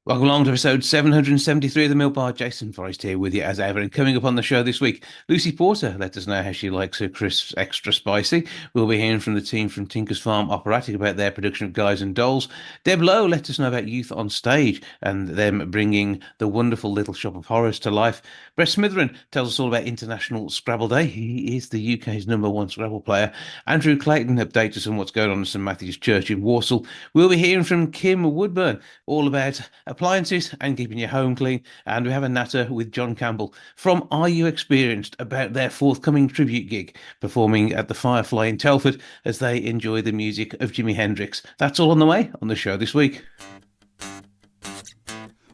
Welcome along to episode 773 of the Milk Bar. Jason Forrest here with you as ever. And coming up on the show this week, Lucy Porter let us know how she likes her crisps extra spicy. We'll be hearing from the team from Tinker's Farm Operatic about their production of Guys and Dolls. Deb Lowe let us know about Youth on Stage and them bringing the wonderful Little Shop of Horrors to life. Brett Smitheram tells us all about International Scrabble Day. He is the UK's number one Scrabble player. Andrew Clayton updates us on what's going on at St Mathews Church in Walsall. We'll be hearing from Kim Woodburn all about appliances and keeping your home clean. And we have a natter with John Campbell from Are You Experienced about their forthcoming tribute gig performing at the Firefly in Telford as they enjoy the music of Jimi Hendrix. That's all on the way on the show this week.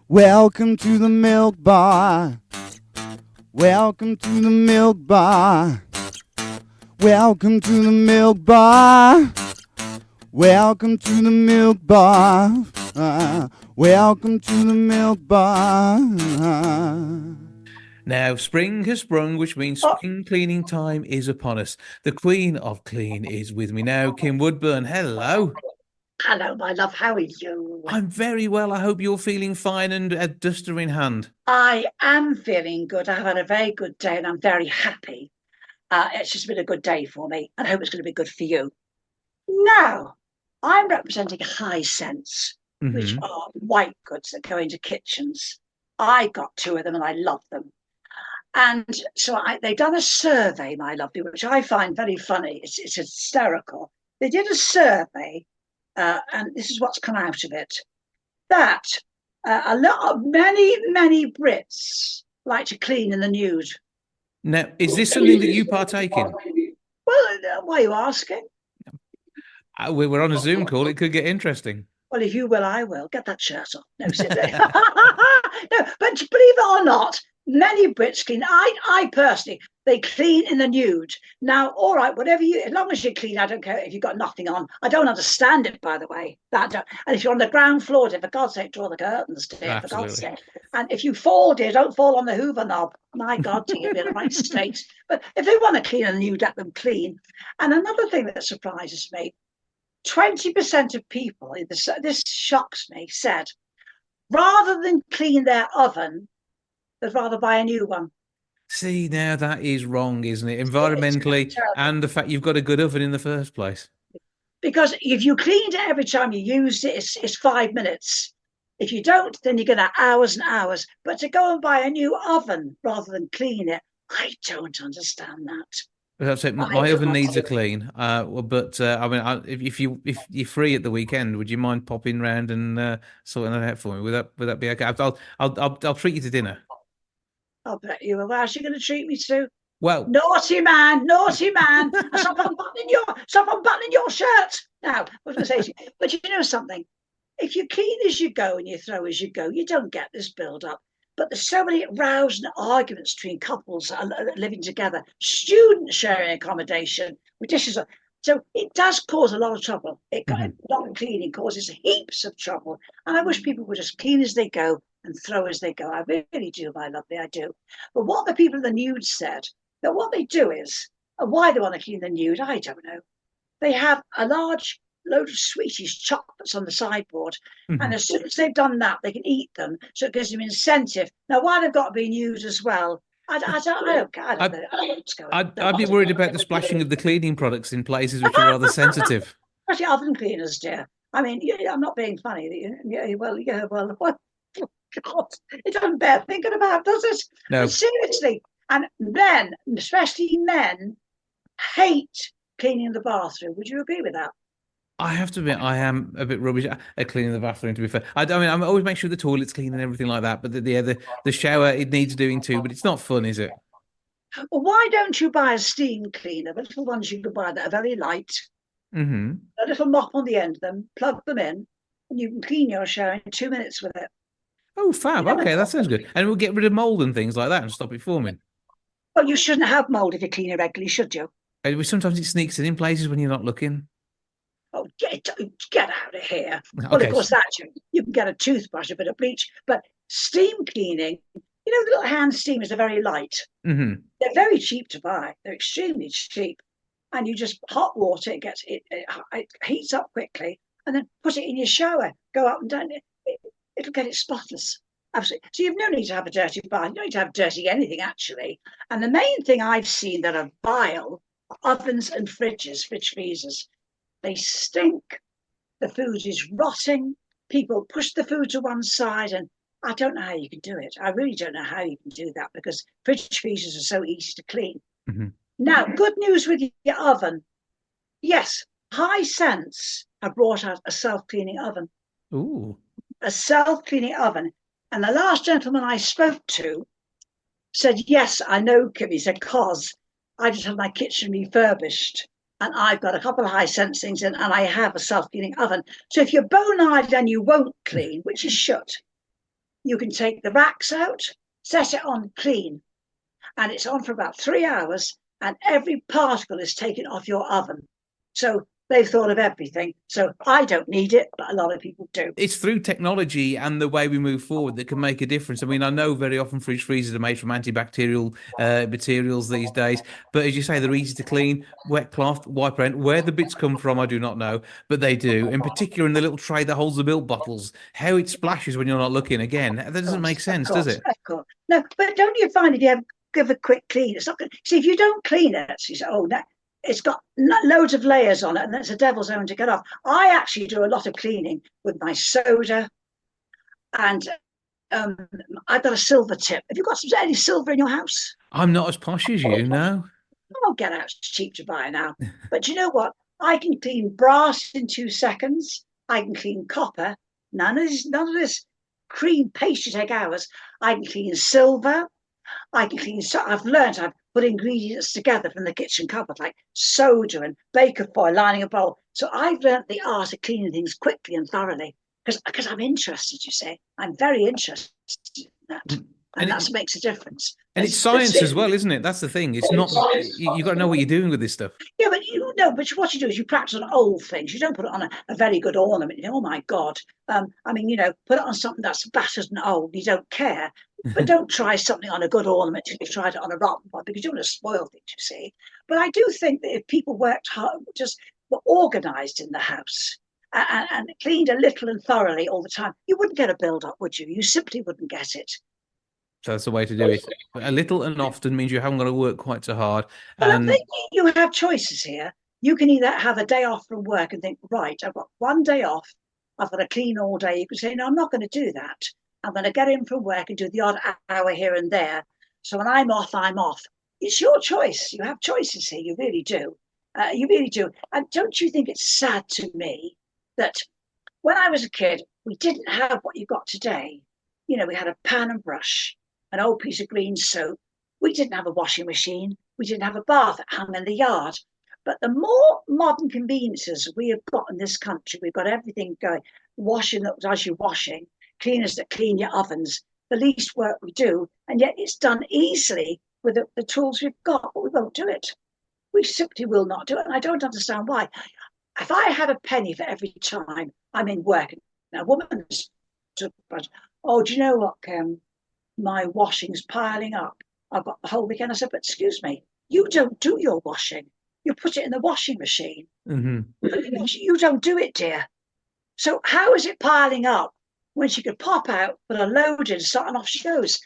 Welcome to the Milk Bar. Welcome to the Milk Bar. Welcome to the Milk Bar. Welcome to the Milk Bar. Welcome to the Milk Bar. Now, spring has sprung, which means spring cleaning time is upon us. The Queen of Clean is with me now, Kim Woodburn. Hello. Hello, my love. How are you? I'm very well. I hope you're feeling fine and a duster in hand. I am feeling good. I've had a very good day and I'm very happy. It's just been a good day for me and I hope it's going to be good for you. Now, I'm representing High Sense, which are white goods that go into kitchens. I got two of them and I love them. And so they've done a survey, my lovely, which I find very funny. It's hysterical. They did a survey, and this is what's come out of it, that many Brits like to clean in the nude. Now, is this something that you partake in? Well, why are you asking? We're on a Zoom call. It could get interesting. Well, if you will, I will. Get that shirt on. No, sit there. No, but believe it or not, many Brits clean. I personally, they clean in the nude. Now, all right, whatever you, as long as you clean, I don't care if you've got nothing on. I don't understand it, by the way. And if you're on the ground floor, dear, for God's sake, draw the curtains, dear, Absolutely. for God's sake. And if you fall, dear, don't fall on the Hoover knob. My God, to give you the right state. But if they want to clean in the nude, let them clean. And another thing that surprises me, 20% of people, this shocks me, said, rather than clean their oven, they'd rather buy a new one. See, now that is wrong, isn't it? Environmentally, and the fact you've got a good oven in the first place. Because if you cleaned it every time you used it, it's 5 minutes. If you don't, then you're going to have hours and hours. But to go and buy a new oven rather than clean it, I don't understand that. That's it. My oven needs a clean. But I mean, if you're free at the weekend, would you mind popping round and sorting that out for me? Would that be okay? I'll treat you to dinner. I'll bet you will. How's she going to treat me to? Well, naughty man. Stop unbuttoning your shirt. Now, I was going to say to you, but you know something? If you clean as you go and you throw as you go, you don't get this build up. But there's so many rows and arguments between couples living together, students sharing accommodation with dishes. So it does cause a lot of trouble. Not cleaning causes heaps of trouble. And I wish people would just clean as they go and throw as they go. I really do, my lovely, I do. But what the people in the nude said, that what they do is, and why they want to clean the nude, I don't know. They have a large load of sweeties, chocolates on the sideboard. And as soon as they've done that, they can eat them. So it gives them incentive. Now, why they've got to be nude as well, I don't know. I don't know what's going on. I'd be worried about the splashing of the cleaning products in places which are rather sensitive. Especially oven cleaners, dear. I mean, I'm not being funny. Well, God, it doesn't bear thinking about, does it? No. But seriously, and men, especially men, hate cleaning the bathroom. Would you agree with that? I have to admit, I am a bit rubbish at cleaning the bathroom. To be fair, I mean, I always make sure the toilet's clean and everything like that. But the shower, it needs doing too. But it's not fun, is it? Well, why don't you buy a steam cleaner? The little ones you can buy that are very light. A little mop on the end of them, plug them in, and you can clean your shower in 2 minutes with it. Oh, fab. Okay, that sounds good. And we'll get rid of mold and things like that and stop it forming. Well, you shouldn't have mold if you clean it regularly, should you? And sometimes it sneaks in places when you're not looking. Oh, get out of here. Okay. Well, of course, you can get a toothbrush, a bit of bleach, but steam cleaning, the little hand steamers are very light. They're very cheap to buy. They're extremely cheap. And you just hot water, it heats up quickly, and then put it in your shower. Go up and down. it'll get it spotless. Absolutely. So you've no need to have a dirty bath. You don't need to have dirty anything, actually. And the main thing I've seen that are vile are ovens and fridges, fridge freezers. They stink. The food is rotting. People push the food to one side, and I don't know how you can do it. I really don't know how you can do that, because fridge freezers are so easy to clean. Mm-hmm. Now, good news with your oven. Yes, High Sense have brought out a self-cleaning oven. Ooh. A self-cleaning oven. And the last gentleman I spoke to said, yes, I know, Kim. He said, cause I just had my kitchen refurbished and I've got a couple of High Sense things in, and I have a self-cleaning oven. So if you're bone-eyed and you won't clean, which is shut, you can take the racks out, set it on clean, and it's on for about 3 hours, and every particle is taken off your oven. So they've thought of everything. So I don't need it, but a lot of people do. It's through technology and the way we move forward that can make a difference. I mean, I know very often fridge freezers are made from antibacterial materials these days, but as you say, they're easy to clean. Wet cloth, wipe around. Where the bits come from, I do not know, but they do. In particular, in the little tray that holds the milk bottles, how it splashes when you're not looking. Again, that doesn't make sense, does it? Of course. No, but don't you find if you give a quick clean, it's not good. See, if you don't clean it, you say, oh, no, it's got loads of layers on it, and it's a devil's own to get off. I actually do a lot of cleaning with my soda, and I've got a silver tip. Have you got any silver in your house? I'm not as posh as you, no. Oh, get out. It's cheap to buy now. But you know what? I can clean brass in 2 seconds. I can clean copper. None of this cream paste you take hours. I can clean silver. I can clean. So I've learned. I've put ingredients together from the kitchen cupboard, like soda and baker foil lining a bowl. So I've learned the art of cleaning things quickly and thoroughly, because I'm interested. You say I'm very interested in that. And that makes a difference. And it's science as well, isn't it? That's the thing. It's not, you've got to know what you're doing with this stuff. Yeah, but but what you do is you practice on old things. You don't put it on a very good ornament. Oh my God. I mean, put it on something that's battered and old. You don't care. But don't try something on a good ornament till you've tried it on a rotten one, because you want to spoil things, you see. But I do think that if people worked hard, just were organised in the house and cleaned a little and thoroughly all the time, you wouldn't get a build-up, would you? You simply wouldn't get it. So that's the way to do it. A little and often means you haven't got to work quite so hard. But I think you have choices here. You can either have a day off from work and think, right, I've got one day off, I've got to clean all day. You can say, no, I'm not going to do that. I'm going to get in from work and do the odd hour here and there. So when I'm off, I'm off. It's your choice. You have choices here. You really do. You really do. And don't you think it's sad to me that when I was a kid, we didn't have what you got today? We had a pan and brush, an old piece of green soap. We didn't have a washing machine. We didn't have a bath that hung in the yard. But the more modern conveniences we have got in this country, we've got everything going. Washing that does your washing, cleaners that clean your ovens, the least work we do. And yet it's done easily with the tools we've got, but we won't do it. We simply will not do it. And I don't understand why. If I had a penny for every time I'm in work, now, woman's, oh, do you know what, Kim? My washing's piling up. I've got the whole weekend. I said, but excuse me, you don't do your washing. You put it in the washing machine. Mm-hmm. You don't do it, dear. So how is it piling up when she could pop out, put a load in, start, and off she goes?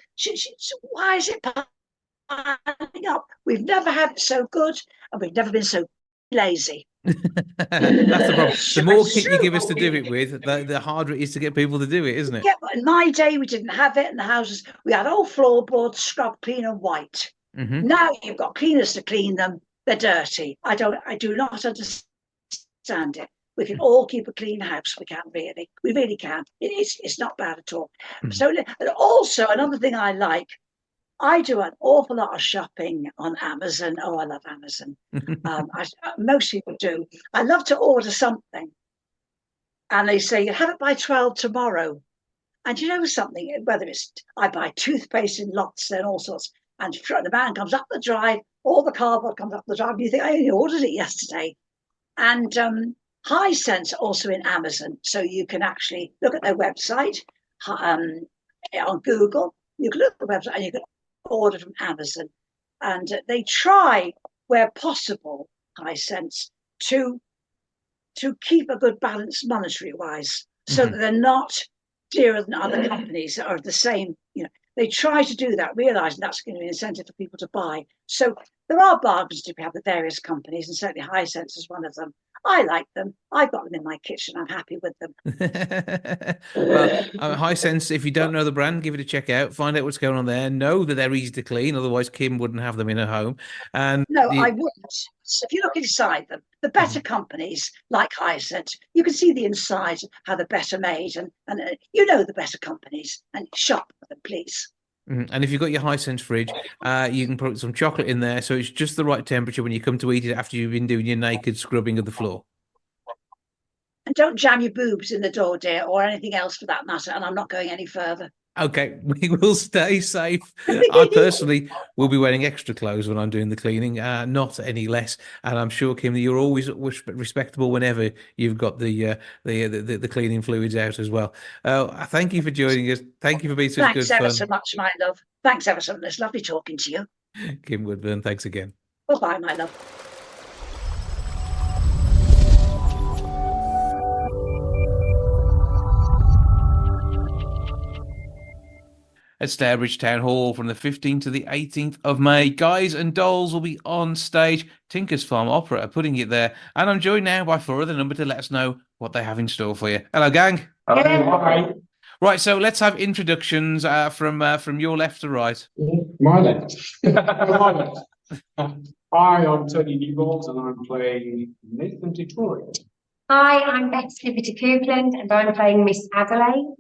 Why is it piling up? We've never had it so good, and we've never been so lazy. That's the problem. The more kit you give us to do it with, the harder it is to get people to do it, isn't it? Yeah, but in my day, we didn't have it in the houses. We had old floorboards, scrub clean and white. Mm-hmm. Now you've got cleaners to clean them. They're dirty. I do not understand it. We can all keep a clean house. We can really. We really can. It's not bad at all. Mm-hmm. So, and also another thing I like, I do an awful lot of shopping on Amazon. Oh, I love Amazon. Most people do. I love to order something, and they say you have it by 12 tomorrow. And you know something? Whether it's I buy toothpaste in lots and all sorts, and the man comes up the drive, all the cardboard comes up the drive, and you think I only ordered it yesterday. And High Sense also in Amazon, so you can actually look at their website on Google. You can look at the website and you can order from Amazon, and they try where possible, High Sense, to keep a good balance monetary wise, so that they're not dearer than other companies that are the same. They try to do that, realising that's going to be an incentive for people to buy. So there are bargains to be had with various companies, and certainly Hisense is one of them. I like them. I've got them in my kitchen. I'm happy with them. Well, Hisense, if you don't know the brand, give it a check out. Find out what's going on there. Know that they're easy to clean. Otherwise, Kim wouldn't have them in her home. And no, I wouldn't. So if you look inside them, the better companies like Hisense, you can see the inside, how they're better made, and the better companies, and shop for them, please. And if you've got your Hisense fridge, you can put some chocolate in there, so it's just the right temperature when you come to eat it after you've been doing your naked scrubbing of the floor. And don't jam your boobs in the door, dear, or anything else for that matter. And I'm not going any further. Okay, we will stay safe. I personally will be wearing extra clothes when I'm doing the cleaning, not any less. And I'm sure, Kim, that you're always respectable whenever you've got the cleaning fluids out as well. Thank you for joining us. Thank you for being such good fun. Thanks ever so much, my love. Thanks ever so much. It's lovely talking to you. Kim Woodburn, thanks again. Bye-bye, my love. At Stourbridge Town Hall from the 15th to the 18th of May. Guys and Dolls will be on stage. Tinker's Farm Opera are putting it there. And I'm joined now by Flora, the number to let us know what they have in store for you. Hello, gang. Hi. Right, so let's have introductions from your left to right. My left. My left. Hi, I'm Tony Newbold and I'm playing Nathan Detroit. Hi, I'm Betsy Liberty Copeland and I'm playing Miss Adelaide.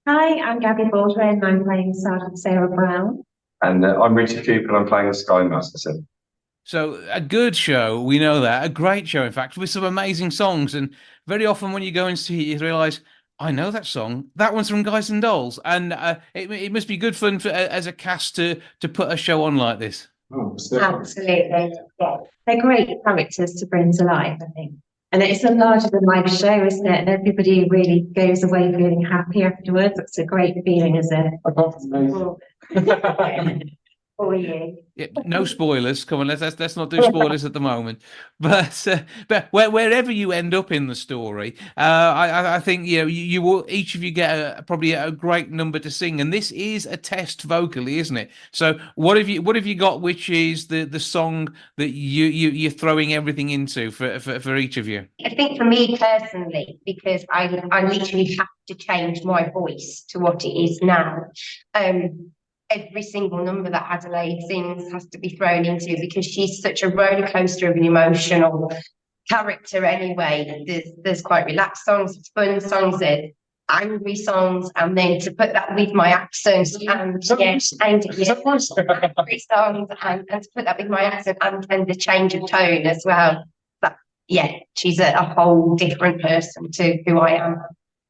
Hi, I'm Gabby Baldwin and I'm playing Sergeant Sarah Brown. And I'm Richard Cooper and I'm playing Sky Masterson. So a good show, we know that. A great show, in fact, with some amazing songs. And very often when you go and see it, you realise, I know that song. That one's from Guys and Dolls. And it must be good fun as a cast to put a show on like this. Oh, absolutely. Yeah. They're great characters to bring to life, I think. And it's a larger than life show, isn't it? And everybody really goes away feeling happy afterwards. It's a great feeling, isn't it? For you. Yeah, no spoilers. Come on, let's not do spoilers at the moment. But wherever you end up in the story, I think you will each of you get probably a great number to sing, and this is a test vocally, isn't it? So what have you got? Which is the song that you're throwing everything into for each of you? I think for me personally, because I literally have to change my voice to what it is now. Every single number that Adelaide sings has to be thrown into because she's such a roller coaster of an emotional character anyway. There's quite relaxed songs, fun songs, there's angry songs, and then to put that with my accent angry songs and to put that with my accent and the change of tone as well. But yeah, she's a whole different person to who I am.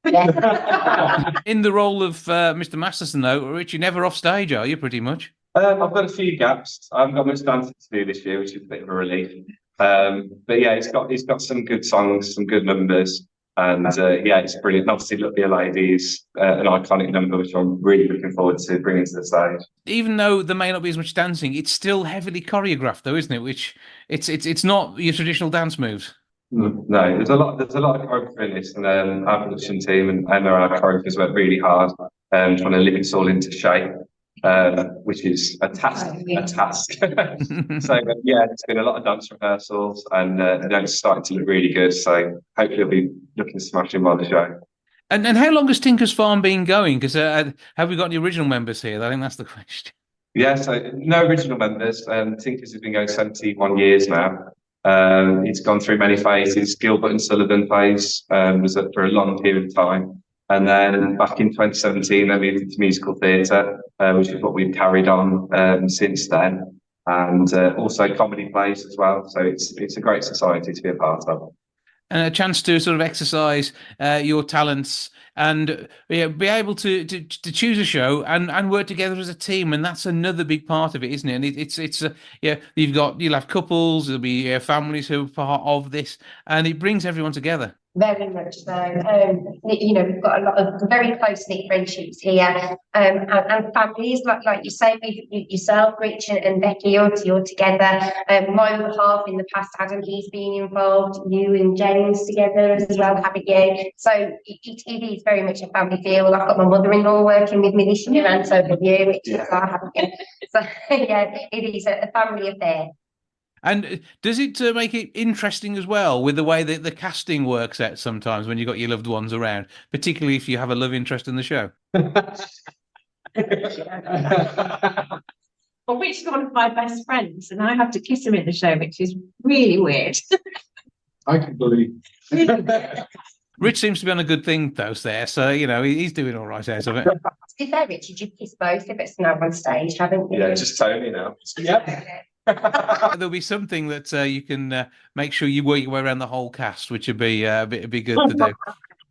Yeah. In the role of Mr. Masterson, though, Rich, you're never off stage, are you, pretty much? I've got a few gaps. I haven't got much dancing to do this year, which is a bit of a relief. But yeah, he's got some good songs, some good numbers. And yeah, it's brilliant. And obviously, Look, Dear Lady is an iconic number, which I'm really looking forward to bringing to the stage. Even though there may not be as much dancing, it's still heavily choreographed, though, isn't it? Which it's not your traditional dance moves. No, there's a lot of choreography in this, and our production team and our choreographers work really hard, trying to live it all into shape, which is a task. So yeah, it's been a lot of dance rehearsals, and it's starting to look really good. So hopefully, we'll be looking smashing by the show. And how long has Tinker's Farm been going? Because have we got any original members here? I think that's the question. Yeah, so no original members. Tinker's has been going 71 years now. It's gone through many phases. Gilbert and Sullivan phase was up for a long period of time, and then back in 2017 they moved into musical theatre, which is what we've carried on since then, and also comedy plays as well. So it's a great society to be a part of. And a chance to sort of exercise your talents and be able to choose a show and work together as a team, and that's another big part of it, isn't it? And you'll have couples, there'll be families who are part of this, and it brings everyone together. Very much so. You know, we've got a lot of very close-knit friendships here, and families, like you say, with yourself, Rich and Becky, you're together. My other half in the past, Adam, he's been involved. You and James together as well, haven't you? So it is very much a family feel. I've got my mother-in-law working with me this year, and so have you, Rich, as well, haven't you? So yeah, it is a family affair. And does it make it interesting as well with the way that the casting works out sometimes when you've got your loved ones around, particularly if you have a love interest in the show? Well, Rich is one of my best friends, and I have to kiss him in the show, which is really weird. I can believe. Rich seems to be on a good thing, though, there. So, you know, he's doing all right out of it. To be fair, Richard, you've kissed both of us now on stage, haven't you? Yeah, just Tony now. Yep. There'll be something that you can make sure you work your way around the whole cast, which would be be good to do.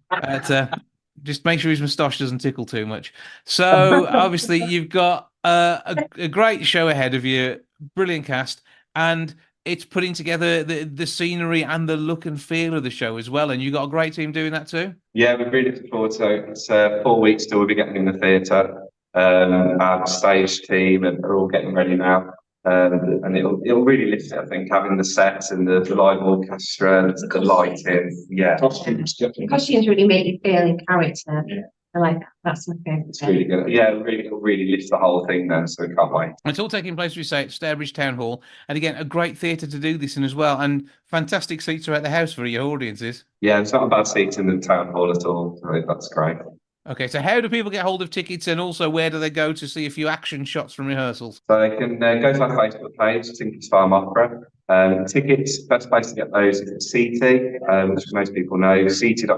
But, just make sure his moustache doesn't tickle too much. So obviously you've got a great show ahead of you, brilliant cast, and it's putting together the scenery and the look and feel of the show as well. And you've got a great team doing that too. Yeah, we're really looking forward to it. It's 4 weeks till we'll be getting in the theatre. Our stage team are all getting ready now. And it'll really lift it, I think, having the set and the live orchestra, the lighting. Yeah. Costumes Costumes really make you feel in character. Yeah. I like that. That's my favourite. It's really good. Yeah, it'll really lift the whole thing then, so we can't wait. It's all taking place, we say, at Stourbridge Town Hall. And again, a great theatre to do this in as well. And fantastic seats throughout the house for your audiences. Yeah, it's not a bad seat in the town hall at all. So that's great. Okay, so how do people get hold of tickets, and also where do they go to see a few action shots from rehearsals? So they can go to our Facebook page, Tinker's Farm Opera. Tickets, best place to get those is at CT, which most people know, ct.co.uk/GAD.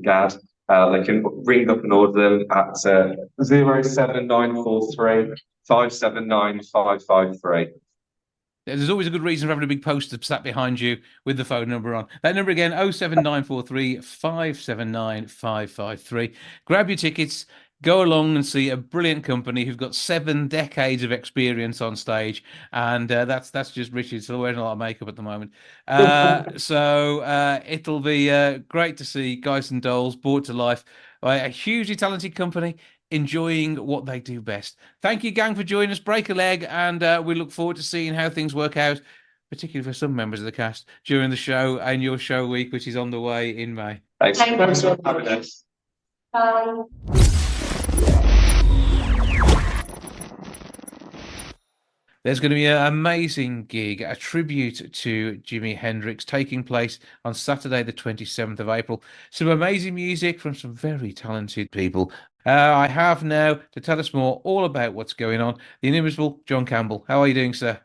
GAD. They can ring up and order them at 07943 579 553. There's always a good reason for having a big poster sat behind you with the phone number on. That number again, 07943 579 553. Grab your tickets, go along and see a brilliant company who've got 7 decades of experience on stage. And that's just Richard, still wearing a lot of makeup at the moment. So it'll be great to see Guys and Dolls brought to life by a hugely talented company enjoying what they do best. Thank you, gang, for joining us. Break a leg, and we look forward to seeing how things work out, particularly for some members of the cast during the show and your show week, which is on the way in May. Thanks. Thanks for having us. Bye. There's going to be an amazing gig, a tribute to Jimi Hendrix, taking place on Saturday, the 27th of April. Some amazing music from some very talented people. I have now, to tell us more all about what's going on, the inimitable John Campbell. How are you doing, sir?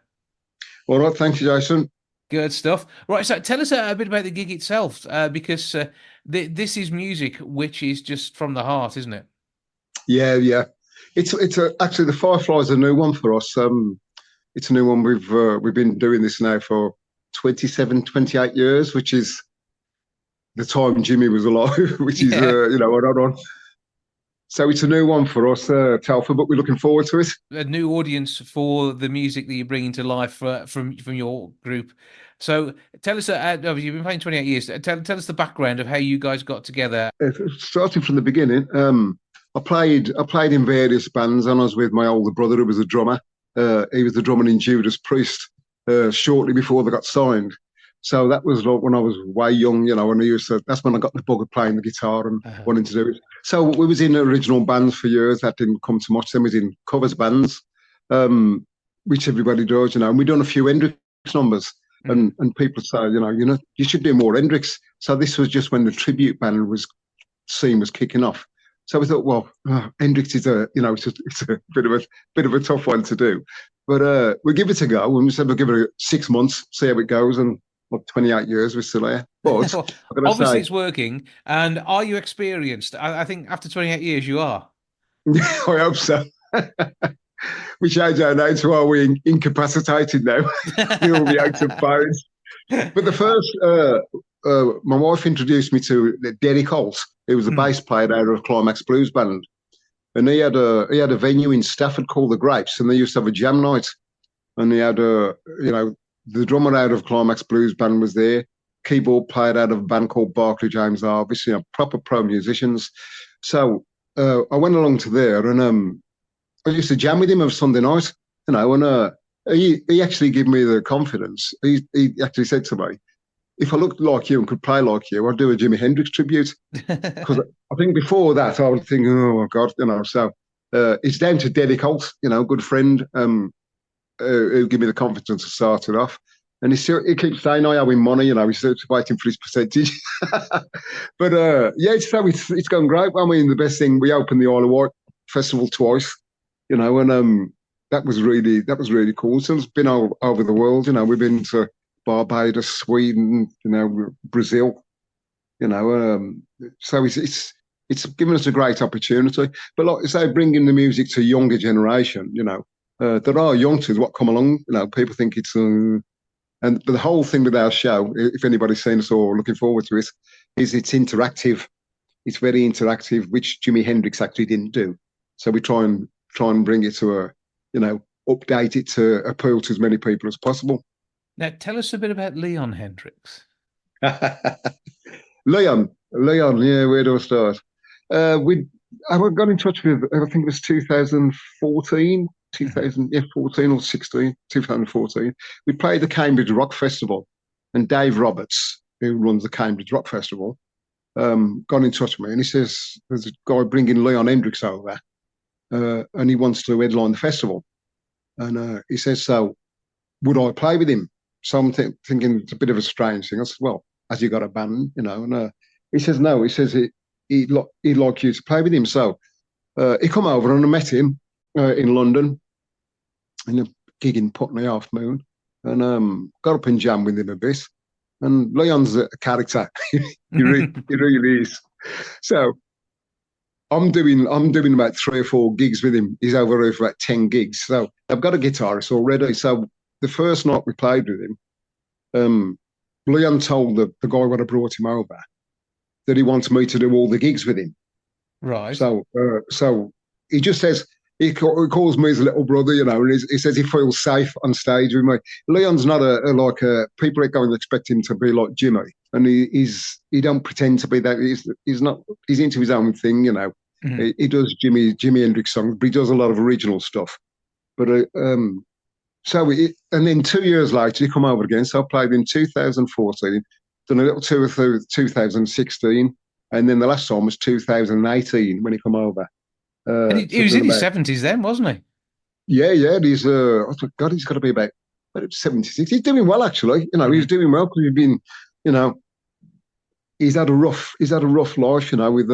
All right, thank you, Jason. Good stuff. Right, so tell us a bit about the gig itself, because this is music which is just from the heart, isn't it? Yeah. It's actually the Firefly is a new one for us. It's a new one. We've been doing this now for 28 years, which is the time Jimmy was alive, which is on. So it's a new one for us, Telford, but we're looking forward to it. A new audience for the music that you're bringing to life from your group. So tell us, you've been playing 28 years. Tell us the background of how you guys got together. Starting from the beginning, I played in various bands, and I was with my older brother, who was a drummer. He was the drummer in Judas Priest shortly before they got signed. So that was like when I was way young, and that's when I got the bug of playing the guitar and wanting to do it. So we was in original bands for years. That didn't come to much. Then we was in covers bands, which everybody does, and we done a few Hendrix numbers. And people say, you should do more Hendrix. So this was just when the tribute band scene was kicking off. So we thought, well, Hendrix is it's a bit of a tough one to do, but we'll give it a go. And we said we'll give it 6 months, see how it goes, and 28 years we're still here. But obviously it's working. And are you experienced? I think after 28 years you are. I hope so. Which age I know, so are we incapacitated now? We'll be out of phones. But the first, my wife introduced me to Derek Holt. He was a bass player out of Climax Blues Band, and he had a venue in Stafford called the Grapes, and they used to have a jam night. And he had the drummer out of Climax Blues Band was there. Keyboard played out of a band called Barclay James Harvest, proper pro musicians. So I went along to there, and I used to jam with him on Sunday night, and he actually gave me the confidence. He actually said to me, if I looked like you and could play like you, I'd do a Jimi Hendrix tribute. Because I think before that, I was thinking, oh, my God, So it's down to Deddy Colt, good friend, who gave me the confidence to start it off. And he keeps saying, I owe him money, he's still waiting for his percentage. But it's going great. I mean, the best thing, we opened the Isle of Wight Festival twice, and that was really cool. So it's been all over the world, we've been to Barbados, Sweden, Brazil, so it's given us a great opportunity. But like I say, bringing the music to a younger generation, there are youngsters what come along, people think it's, but the whole thing with our show, if anybody's seen us or looking forward to it, is it's interactive. It's very interactive, which Jimi Hendrix actually didn't do. So we try and bring it to update it to appeal to as many people as possible. Now, tell us a bit about Leon Hendrix. Leon, yeah, where do I start? I got in touch with, I think it was 2014 or 16, 2014. We played the Cambridge Rock Festival, and Dave Roberts, who runs the Cambridge Rock Festival, got in touch with me, and he says, there's a guy bringing Leon Hendrix over, and he wants to headline the festival. And he says, so would I play with him? So I'm thinking it's a bit of a strange thing. I said, well, has he got a band, and he says, no, he says he'd like you to play with him. So he come over, and I met him in London in a gig in Putney Half Moon, and got up and jammed with him a bit. And Leon's a character. he really is. So I'm doing about 3 or 4 gigs with him. He's over for about 10 gigs. So I've got a guitarist already. So the first night we played with him, Leon told the guy when I brought him over that he wants me to do all the gigs with him. Right. So he just says, he calls me his little brother, and he says he feels safe on stage with me. Leon's not people are going to expect him to be like Jimmy, and he don't pretend to be that. He's into his own thing, Mm-hmm. He does Jimi Hendrix songs, but he does a lot of original stuff. But and then 2 years later, he come over again. So I played in 2014, done a little tour through 2016, and then the last time was 2018 when he come over. And he was in his 70s then, wasn't he? Yeah. He's God, he's got to be about 76. He's doing well, actually. He's doing well because he's been, he's had a rough life, with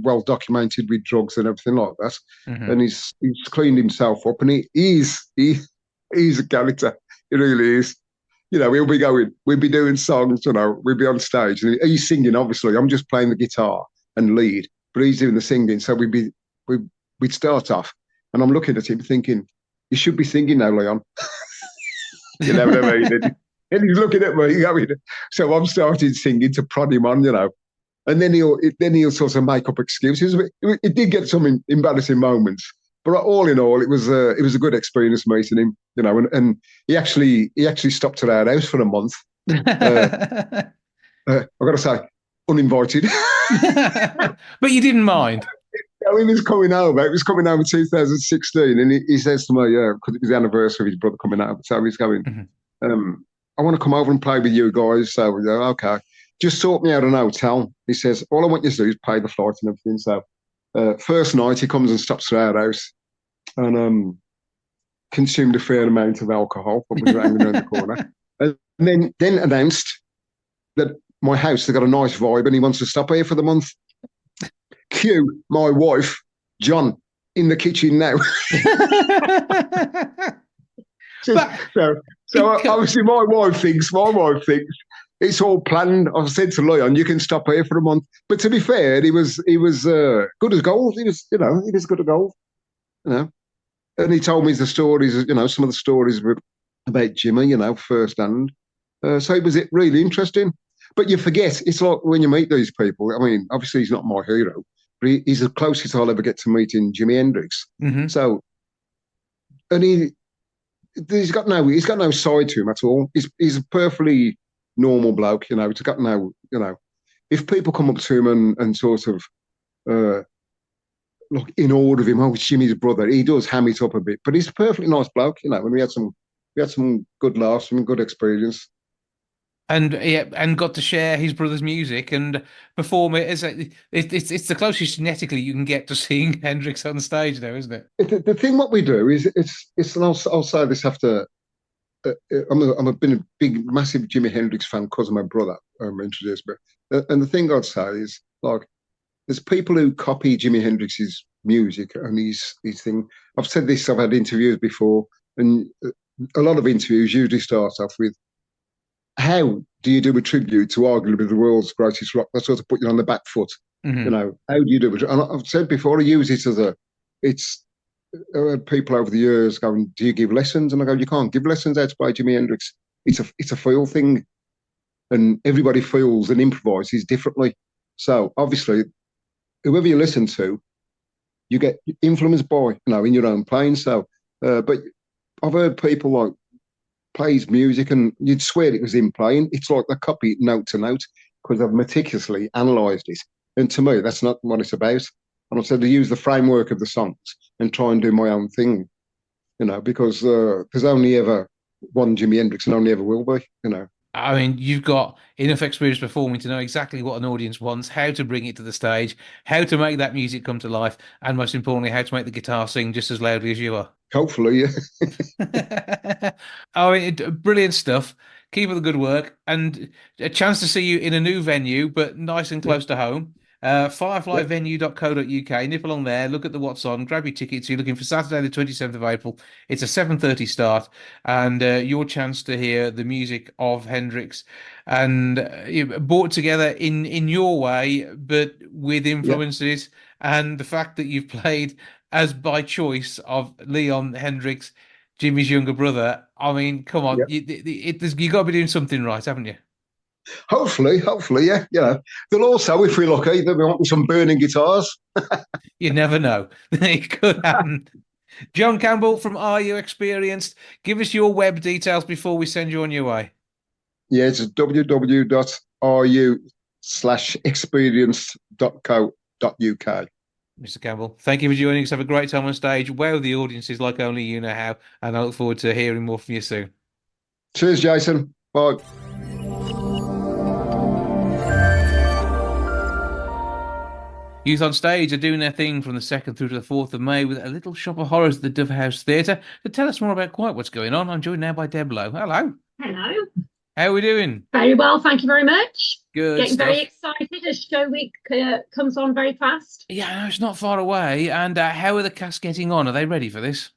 well documented with drugs and everything like that. Mm-hmm. And he's cleaned himself up, and he's a character. He really is. We'll be doing songs, we'll be on stage, and he's singing. Obviously, I'm just playing the guitar and lead, but he's doing the singing. So we'd start off, and I'm looking at him thinking, you should be singing now, Leon. You know what I mean? And he's looking at me going, so I'm starting singing to prod him on, and then he'll sort of make up excuses. It did get some embarrassing moments, but all in all, it was a good experience meeting him, and he actually stopped at our house for a month. I've got to say, uninvited. But you didn't mind. He was coming over. It was coming over 2016, and he says to me, because it was the anniversary of his brother coming over, so he's going, mm-hmm. I want to come over and play with you guys. So we go, okay, just sort me out an hotel. He says, all I want you to do is pay the flight and everything. So first night, he comes and stops at our house, and consumed a fair amount of alcohol, but was hanging around the corner. And then announced that my house, they've got a nice vibe, and he wants to stop here for the month. Cue my wife, John, in the kitchen now. So obviously my wife thinks it's all planned. I've said to Leon, you can stop here for a month. But to be fair, he was good as gold. He was good as gold. And he told me the stories, some of the stories about Jimmy, firsthand. So it was really interesting. But you forget, it's like when you meet these people. I mean, obviously he's not my hero, but he's the closest I'll ever get to meeting Jimi Hendrix. Mm-hmm. So, and he's got no side to him at all. He's a perfectly normal bloke, you know. He's got no, you know, if people come up to him and sort of look in awe of him, oh, it's Jimmy's brother, he does ham it up a bit, but he's a perfectly nice bloke, you know. And we had some good laughs, some good experience. And yeah, and got to share his brother's music and perform it. It's the closest genetically you can get to seeing Hendrix on stage, though, isn't it? The thing what we do is and I'll say this after. I've been a big, massive Jimi Hendrix fan because of my brother introduced me. And the thing I'd say is, like, there's people who copy Jimi Hendrix's music and his thing. I've said this, I've had interviews before, and a lot of interviews usually start off with, how do you do a tribute to arguably the world's greatest rock? That sort of put you on the back foot. Mm-hmm. You know, how do you do it? And I've said before, I use it as I heard people over the years going, do you give lessons? And I go, you can't give lessons how to play Jimi Hendrix. It's a feel thing. And everybody feels and improvises differently. So obviously, whoever you listen to, you get influenced by, you know, in your own playing. So, but I've heard people like play his music and you'd swear it was him playing. It's like they copy it note to note because I've meticulously analysed it. And to me, that's not what it's about. And I said to use the framework of the songs and try and do my own thing, you know, because there's only ever one Jimi Hendrix and only ever will be, you know. I mean, you've got enough experience performing to know exactly what an audience wants, how to bring it to the stage, how to make that music come to life, and most importantly, how to make the guitar sing just as loudly as you are. Hopefully, yeah. I mean, brilliant stuff. Keep up the good work, and a chance to see you in a new venue, but nice and close to home. Fireflyvenue.co.uk. Nip along there, look at the what's on, grab your tickets. You're looking for Saturday, the 27th of April. It's a 7:30 start, and your chance to hear the music of Hendrix and brought together in your way, but with influences and the fact that you've played as by choice of Leon Hendrix, Jimmy's younger brother. I mean, come on, you got to be doing something right, haven't you? Hopefully, yeah. You know, they'll also, if we're lucky, they'll be wanting some burning guitars. You never know. It could happen. John Campbell from Are You Experienced? Give us your web details before we send you on your way. Yeah, it's www.ru/experienced.co.uk. Mr. Campbell, thank you for joining us. Have a great time on stage. Wow, the audience is like only you know how. And I look forward to hearing more from you soon. Cheers, Jason. Bye. Youth on Stage are doing their thing from the 2nd through to the 4th of May with a little shop of horrors at the Dove House Theatre. To tell us more about quite what's going on, I'm joined now by Deb Lowe. Hello. Hello. How are we doing? Very well, thank you very much. Good Getting stuff. very excited as show week comes on very fast. Yeah, no, it's not far away. And how are the cast getting on? Are they ready for this?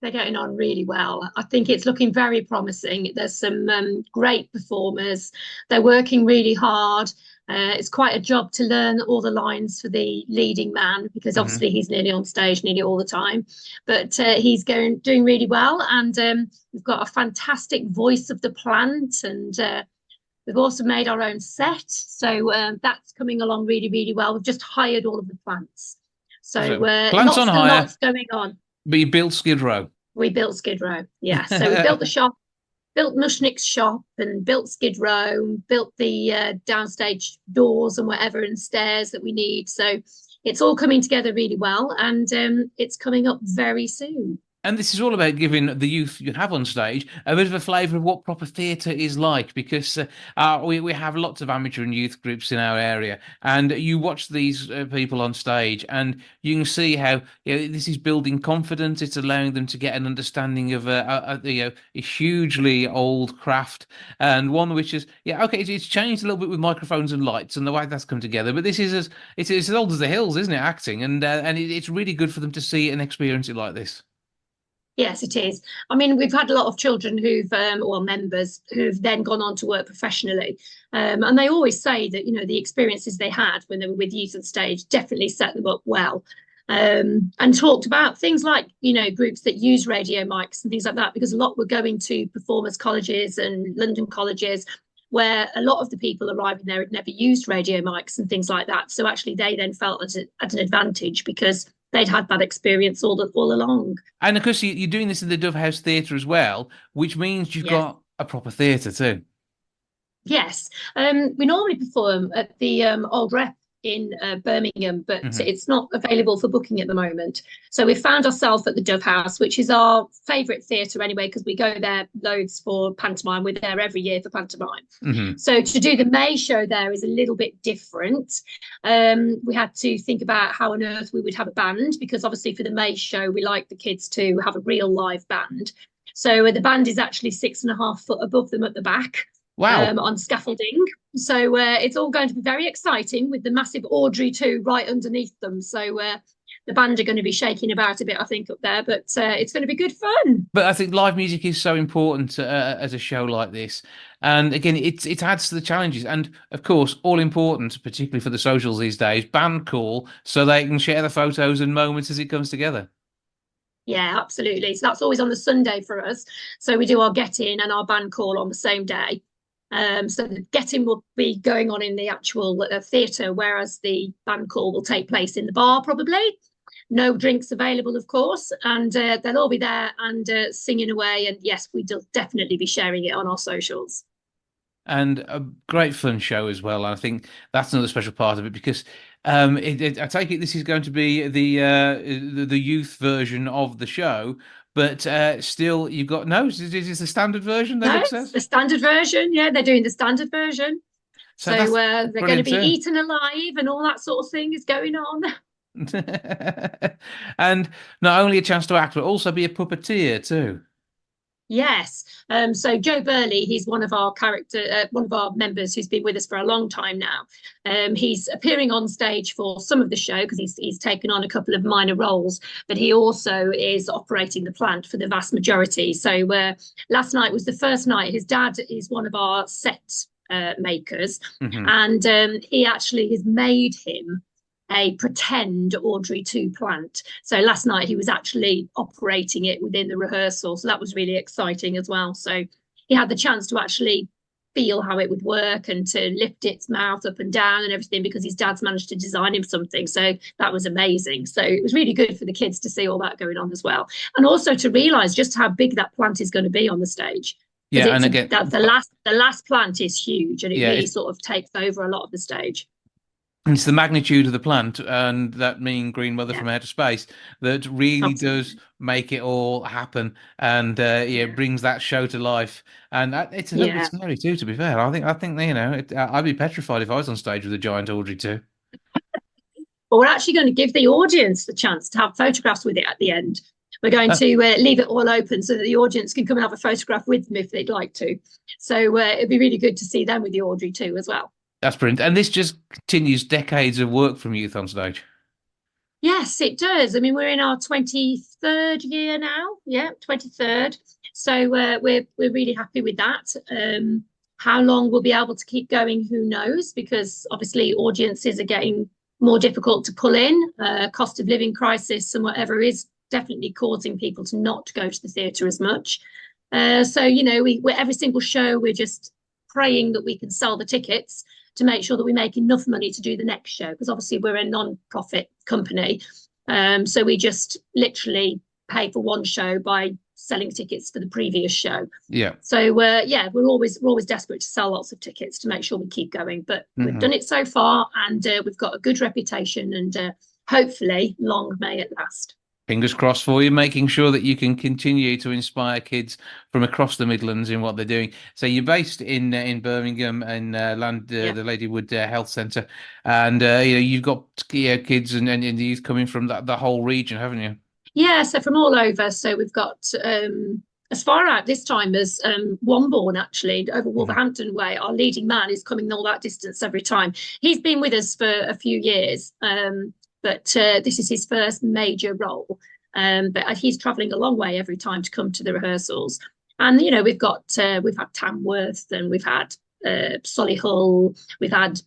They're getting on really well. I think it's looking very promising. There's some great performers. They're working really hard. It's quite a job to learn all the lines for the leading man because obviously he's nearly on stage nearly all the time. But he's doing really well. And we've got a fantastic voice of the plant. And we've also made our own set. So that's coming along really, really well. We've just hired all of the plants. So plants on hire. Lots going on. But you built Skid Row. We built Skid Row, yeah. So we built the shop, built Mushnick's shop and built Skid Row, built the downstage doors and whatever and stairs that we need. So it's all coming together really well and it's coming up very soon. And this is all about giving the youth you have on stage a bit of a flavour of what proper theatre is like, because we have lots of amateur and youth groups in our area, and you watch these people on stage, and you can see how this is building confidence. It's allowing them to get an understanding of a hugely old craft, and one which is it's changed a little bit with microphones and lights and the way that's come together. But this is it's as old as the hills, isn't it? Acting, and it's really good for them to see and experience it like this. Yes, it is. I mean, we've had a lot of children who've, or members who've then gone on to work professionally. And they always say that, the experiences they had when they were with Youth on Stage definitely set them up well. And talked about things like, groups that use radio mics and things like that, because a lot were going to performers colleges and London colleges where a lot of the people arriving there had never used radio mics and things like that. So actually they then felt at an advantage because they'd had that experience all along. And of course, you're doing this in the Dove House Theatre as well, which means you've Yes. got a proper theatre too. Yes, we normally perform at the Old Rep in Birmingham, but it's not available for booking at the moment. So we found ourselves at the Dove House, which is our favourite theatre anyway, because we go there loads for pantomime. We're there every year for pantomime. So to do the May show there is a little bit different. We had to think about how on earth we would have a band, because obviously for the May show, we like the kids to have a real live band. So the band is actually 6.5 foot above them at the back. Wow. On scaffolding. So it's all going to be very exciting with the massive Audrey 2 right underneath them. So the band are going to be shaking about a bit, I think, up there, but it's going to be good fun. But I think live music is so important as a show like this. And again, it adds to the challenges. And of course, all important, particularly for the socials these days, band call so they can share the photos and moments as it comes together. Yeah, absolutely. So that's always on the Sunday for us. So we do our get-in and our band call on the same day. So the get-in will be going on in the actual theatre, whereas the band call will take place in the bar, probably. No drinks available, of course, and they'll all be there and singing away. And yes, we'll definitely be sharing it on our socials. And a great fun show as well. And I think that's another special part of it, because I take it this is going to be the youth version of the show. But still, you've got is the standard version? The standard version, yeah, they're doing the standard version. So they're going to be eaten alive and all that sort of thing is going on. And not only a chance to act, but also be a puppeteer too. Yes. So Joe Burley, he's one of our members who's been with us for a long time now. He's appearing on stage for some of the show because he's taken on a couple of minor roles, but he also is operating the plant for the vast majority. So last night was the first night. His dad is one of our set makers, and he actually has made him a pretend Audrey 2 plant. So last night he was actually operating it within the rehearsal. So that was really exciting as well. So he had the chance to actually feel how it would work and to lift its mouth up and down and everything, because his dad's managed to design him something. So that was amazing. So it was really good for the kids to see all that going on as well. And also to realise just how big that plant is going to be on the stage. Yeah, and again, the last plant is huge, and it really sort of takes over a lot of the stage. It's the magnitude of the plant and that mean green mother from outer space that really does make it all happen, and brings that show to life. And it's a little bit scary too, to be fair. I think I'd be petrified if I was on stage with a giant Audrey too. But we're actually going to give the audience the chance to have photographs with it at the end. We're going to leave it all open so that the audience can come and have a photograph with them if they'd like to. So it'd be really good to see them with the Audrey too as well. That's brilliant. And this just continues decades of work from youth on stage. Yes, it does. I mean, we're in our 23rd year now. Yeah, 23rd. So we're really happy with that. How long we'll be able to keep going, who knows? Because obviously audiences are getting more difficult to pull in. Cost of living crisis and whatever is definitely causing people to not go to the theatre as much. So, we're every single show, we're just praying that we can sell the tickets to make sure that we make enough money to do the next show, because obviously we're a non-profit company. So we just literally pay for one show by selling tickets for the previous show. Yeah. So we're always desperate to sell lots of tickets to make sure we keep going. But we've done it so far, and we've got a good reputation, and hopefully long may it last. Fingers crossed for you, making sure that you can continue to inspire kids from across the Midlands in what they're doing. So you're based in Birmingham and the Ladywood Health Centre, and you've got kids and youth coming from the whole region, haven't you? Yeah, so from all over. So we've got as far out this time as Wombourne, actually, over Wolverhampton way. Our leading man is coming all that distance every time. He's been with us for a few years. But this is his first major role. But he's travelling a long way every time to come to the rehearsals. And, we've had Tamworth, and we've had Solihull, we've had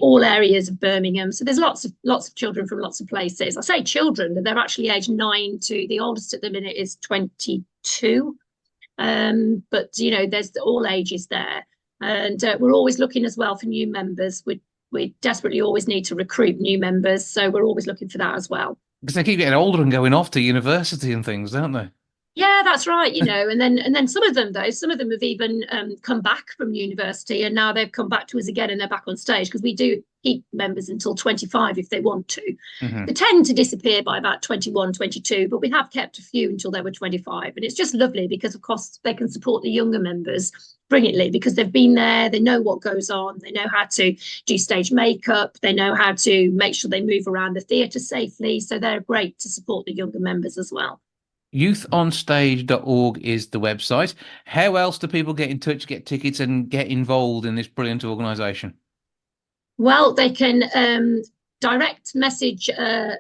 all areas of Birmingham. So there's lots of children from lots of places. I say children, but they're actually aged 9 to the oldest at the minute is 22. But, there's all ages there. And we're always looking as well for new members. We desperately always need to recruit new members, so we're always looking for that as well. Because they keep getting older and going off to university and things, don't they? Yeah, that's right. And then some of them have even come back from university, and now they've come back to us again, and they're back on stage, because we do keep members until 25 if they want to. Mm-hmm. They tend to disappear by about 21, 22, but we have kept a few until they were 25, and it's just lovely because, of course, they can support the younger members brilliantly because they've been there, they know what goes on, they know how to do stage makeup, they know how to make sure they move around the theatre safely, so they're great to support the younger members as well. Youthonstage.org is the website. How else do people get in touch, get tickets, and get involved in this brilliant organisation? Well, they can direct message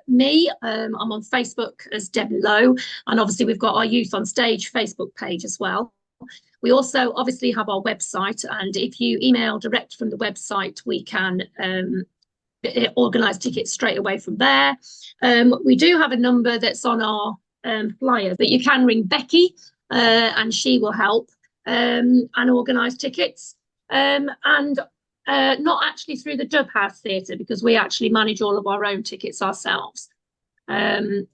me. I'm on Facebook as Debbie Lowe, and obviously we've got our Youth on Stage Facebook page as well. We also obviously have our website, and if you email direct from the website, we can organise tickets straight away from there. We do have a number that's on our flyer, but you can ring Becky and she will help and organise tickets, and not actually through the Dub House Theatre, because we actually manage all of our own tickets ourselves.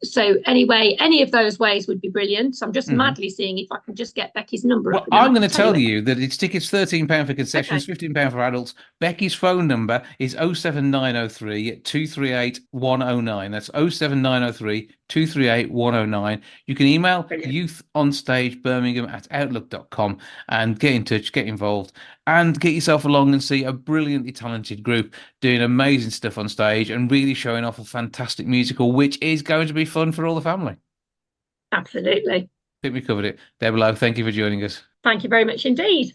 So anyway, any of those ways would be brilliant. So I'm just madly seeing if I can just get Becky's number up. I'm going to tell you that it's tickets £13 for concessions, Okay. £15 for adults. Becky's phone number is 07903 238 109. That's 07903 238 109. You can email youthonstagebirmingham@outlook.com and get in touch, get involved, and get yourself along and see a brilliantly talented group doing amazing stuff on stage and really showing off a fantastic musical, which is going to be fun for all the family. Absolutely. I think we covered it. Deborah Lowe, thank you for joining us. Thank you very much indeed.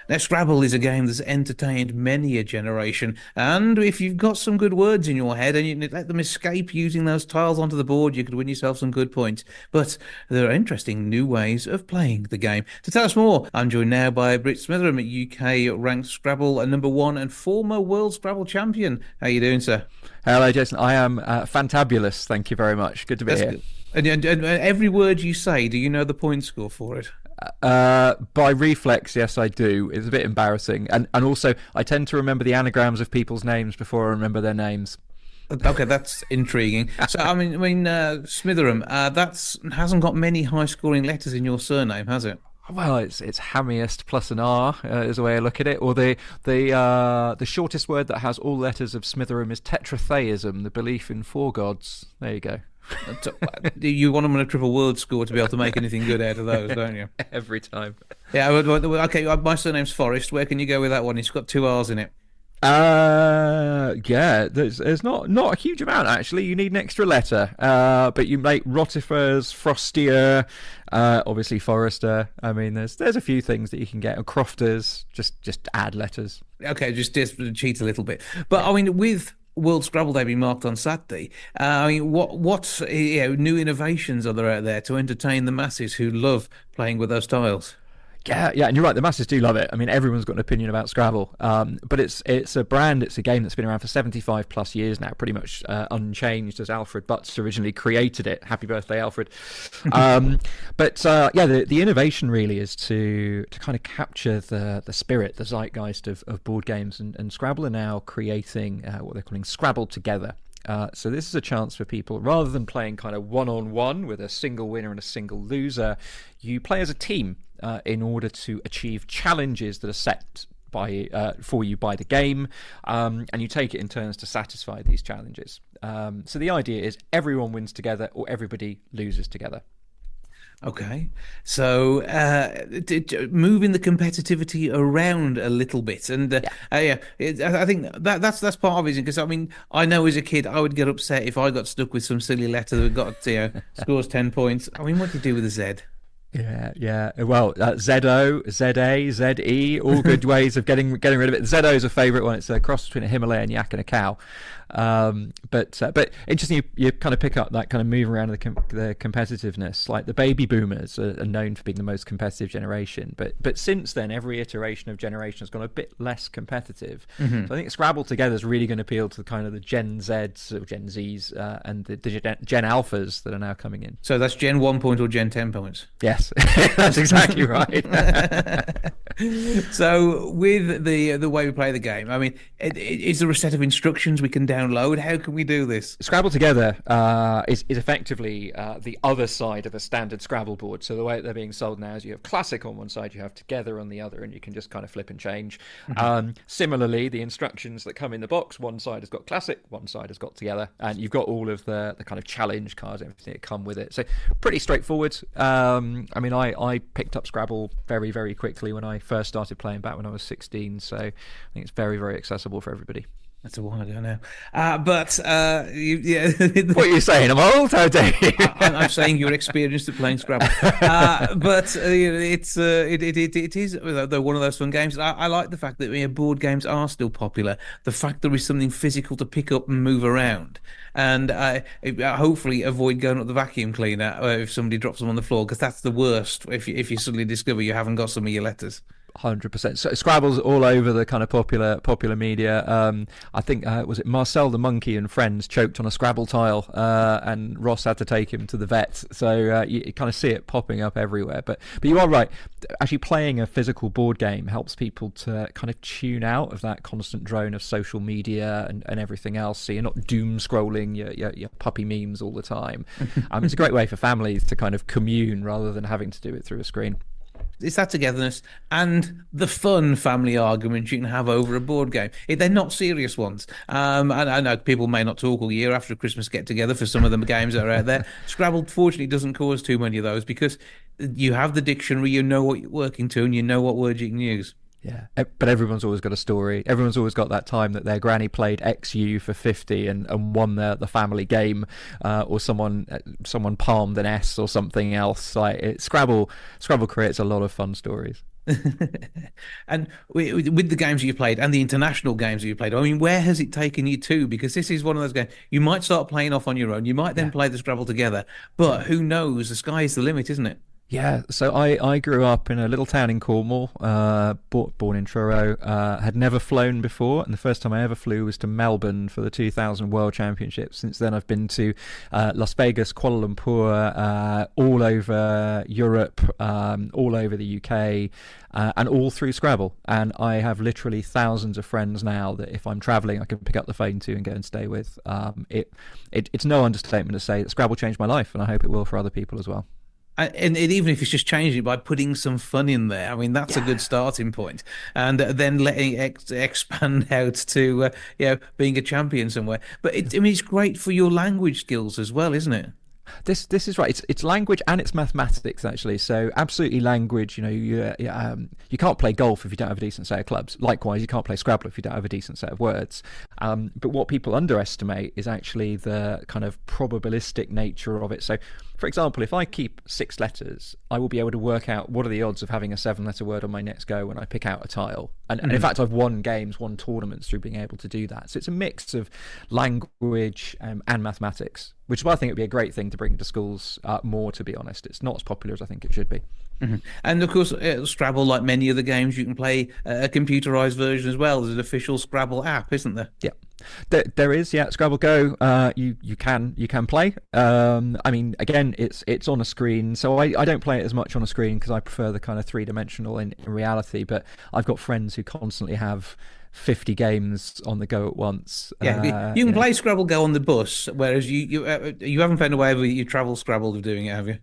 Now, Scrabble is a game that's entertained many a generation, and if you've got some good words in your head and you let them escape using those tiles onto the board, you could win yourself some good points. But there are interesting new ways of playing the game. To tell us more, I'm joined now by Brit Smitheram, UK-ranked Scrabble #1 and former World Scrabble champion. How are you doing, sir? Hello, Jason. I am fantabulous. Thank you very much. Good to be here. Good. And every word you say, do you know the point score for it? By reflex, yes, I do. It's a bit embarrassing, and also I tend to remember the anagrams of people's names before I remember their names. Okay, that's intriguing. So, Smitheram, that's hasn't got many high-scoring letters in your surname, has it? Well, it's hammiest plus an R is the way I look at it. Or the shortest word that has all letters of Smitheram is tetratheism, the belief in four gods. There you go. You want them on a triple word score to be able to make anything good out of those, don't you? Every time. Yeah. Okay. My surname's Forrest. Where can you go with that one? It's got 2 R's in it. Yeah. There's not a huge amount actually. You need an extra letter. But you make rotifers, frostier, obviously Forrester. I mean, there's a few things that you can get. Crofters. Just add letters. Okay. Just cheat a little bit. But I mean, with World Scrabble Day being marked on Saturday, what new innovations are there out there to entertain the masses who love playing with those tiles? Yeah, and you're right. The masses do love it. I mean, everyone's got an opinion about Scrabble, but it's a brand. It's a game that's been around for 75 plus years now, pretty much unchanged as Alfred Butts originally created it. Happy birthday, Alfred! The innovation really is to kind of capture the spirit, the zeitgeist of board games, and Scrabble are now creating what they're calling Scrabble Together. So this is a chance for people, rather than playing kind of one-on-one with a single winner and a single loser, you play as a team in order to achieve challenges that are set for you by the game, and you take it in turns to satisfy these challenges. So the idea is everyone wins together or everybody loses together. Okay, so moving the competitivity around a little bit, and I think that's part of it. Because I mean, I know as a kid I would get upset if I got stuck with some silly letter that got scores 10 points. I mean, what do you do with a Z? Yeah. Well, ZO, ZA, ZE, all good ways of getting rid of it. ZO is a favourite one. It's a cross between a Himalayan yak and a cow. But interesting, you kind of pick up that kind of move around the competitiveness. Like the baby boomers are known for being the most competitive generation, but since then every iteration of generation has gone a bit less competitive. Mm-hmm. So I think Scrabble Together is really going to appeal to kind of the Gen Zs or Gen Zs and the Gen Alphas that are now coming in. So that's Gen 1 point or Gen 10 points? Yes. Yes, that's exactly right. So with the way we play the game, I mean, is there a set of instructions we can download? How can we do this? Scrabble Together is effectively the other side of a standard Scrabble board. So the way they're being sold now is you have Classic on one side, you have Together on the other, and you can just kind of flip and change. Similarly, the instructions that come in the box, one side has got Classic, one side has got Together, and you've got all of the kind of challenge cards, everything that come with it. So pretty straightforward. I mean, I picked up Scrabble very, very quickly when I first started playing back when I was 16. So I think it's very, very accessible for everybody. That's a while ago now. Yeah. What are you saying? I'm old? How dare you? I'm saying you're experienced at playing Scrabble. But it is though one of those fun games. I like the fact that board games are still popular. The fact there is something physical to pick up and move around, and hopefully avoid going up the vacuum cleaner if somebody drops them on the floor, because that's the worst. If you suddenly discover you haven't got some of your letters. 100%. So Scrabble's all over the kind of popular media. I think was it Marcel the monkey and friends choked on a Scrabble tile, and Ross had to take him to the vet. So you kind of see it popping up everywhere. But you are right. Actually, playing a physical board game helps people to kind of tune out of that constant drone of social media and everything else. So you're not doom scrolling your puppy memes all the time. It's a great way for families to kind of commune rather than having to do it through a screen. It's that togetherness and the fun family arguments you can have over a board game. They're not serious ones. I know people may not talk all year after a Christmas get-together for some of the games that are out there. Scrabble, fortunately, doesn't cause too many of those because you have the dictionary, you know what you're working to, and you know what words you can use. Yeah, but everyone's always got a story. Everyone's always got that time that their granny played XU for 50 and won the family game, or someone palmed an S or something else. Scrabble creates a lot of fun stories. And with the games you've played and the international games that you've played, I mean, where has it taken you to? Because this is one of those games you might start playing off on your own. You might then play the Scrabble Together, but who knows? The sky is the limit, isn't it? Yeah, so I grew up in a little town in Cornwall, born in Truro, had never flown before, and the first time I ever flew was to Melbourne for the 2000 World Championships. Since then I've been to Las Vegas, Kuala Lumpur, all over Europe, all over the UK, and all through Scrabble. And I have literally thousands of friends now that if I'm travelling I can pick up the phone to and go and stay with. It's no understatement to say that Scrabble changed my life, and I hope it will for other people as well. And even if it's just changing it by putting some fun in there, I mean, that's a good starting point. And then letting it expand out to, being a champion somewhere. But it's great for your language skills as well, isn't it? This is right. It's language and it's mathematics actually. So absolutely language. You can't play golf if you don't have a decent set of clubs. Likewise, you can't play Scrabble if you don't have a decent set of words. But what people underestimate is actually the kind of probabilistic nature of it. So, for example, if I keep 6 letters, I will be able to work out what are the odds of having a 7-letter word on my next go when I pick out a tile. And in fact, I've won tournaments through being able to do that. So it's a mix of language and mathematics, which is why I think it would be a great thing to bring to schools more, to be honest. It's not as popular as I think it should be. And of course, Scrabble, like many other games, you can play a computerized version as well. There's an official Scrabble app, isn't there? Yeah, there is. Yeah, Scrabble Go. You can play. I mean, again, it's on a screen, so I don't play it as much on a screen because I prefer the kind of 3-dimensional in reality. But I've got friends who constantly have 50 games on the go at once. Yeah, you can play Scrabble Go on the bus, whereas you haven't found a way of you travel Scrabble of doing it, have you?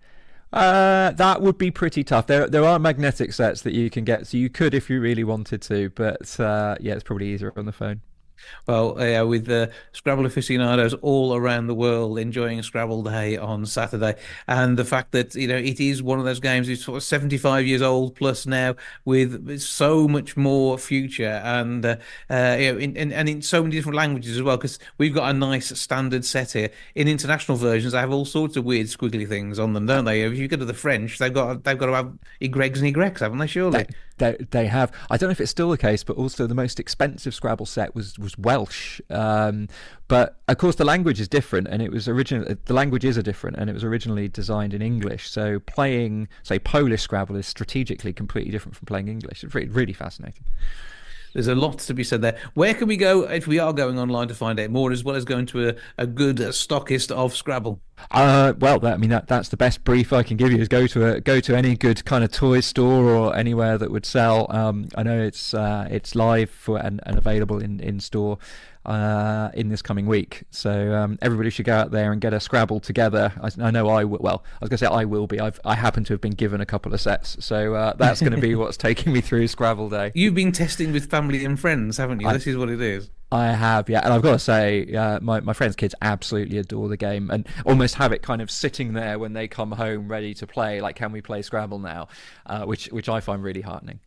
That would be pretty tough. There are magnetic sets that you can get, so you could if you really wanted to, but it's probably easier on the phone. Well, with Scrabble aficionados all around the world enjoying Scrabble Day on Saturday, and the fact that it is one of those games that's sort of 75 years old plus now, with so much more future, and in so many different languages as well. Because we've got a nice standard set here. In international versions, they have all sorts of weird squiggly things on them, don't they? If you go to the French, they've got to have Y's and Y's, haven't they? Surely. They have. I don't know if it's still the case, but also the most expensive Scrabble set was Welsh. But of course, the language is different, and the languages are different, and it was originally designed in English. So playing, say, Polish Scrabble is strategically completely different from playing English. It's really fascinating. There's a lot to be said there. Where can we go if we are going online to find out more, as well as going to a good stockist of Scrabble? That's the best brief I can give you is go to any good kind of toy store or anywhere that would sell. I know it's live and available in store in this coming week. So everybody should go out there and get a Scrabble together. I know I will. Well, I was going to say I will be. I happen to have been given a couple of sets, so that's going to be what's taking me through Scrabble Day. You've been testing with family and friends, haven't you? This is what it is. I have, yeah, and I've got to say, my friends' kids absolutely adore the game and almost have it kind of sitting there when they come home ready to play. Like, can we play Scrabble now? Which I find really heartening.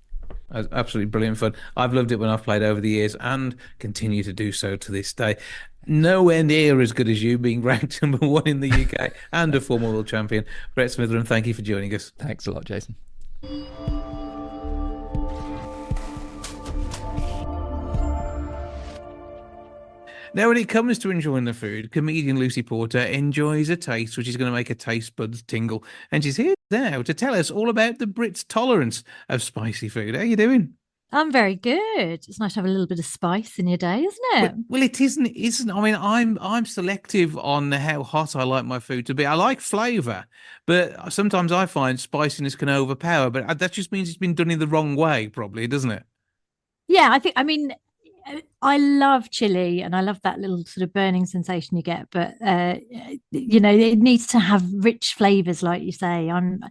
Absolutely brilliant fun. I've loved it when I've played over the years and continue to do so to this day. Nowhere near as good as you, being ranked number 1 in the UK and a former world champion. Brett Smitheram, thank you for joining us. Thanks a lot, Jason. Now, when it comes to enjoying the food, comedian Lucy Porter enjoys a taste which is going to make her taste buds tingle. And she's here now to tell us all about the Brits' tolerance of spicy food. How are you doing? I'm very good. It's nice to have a little bit of spice in your day, isn't it? Well, it isn't. I mean, I'm selective on how hot I like my food to be. I like flavour, but sometimes I find spiciness can overpower. But that just means it's been done in the wrong way, probably, doesn't it? Yeah, I love chili and I love that little sort of burning sensation you get, but it needs to have rich flavors, like you say. I'm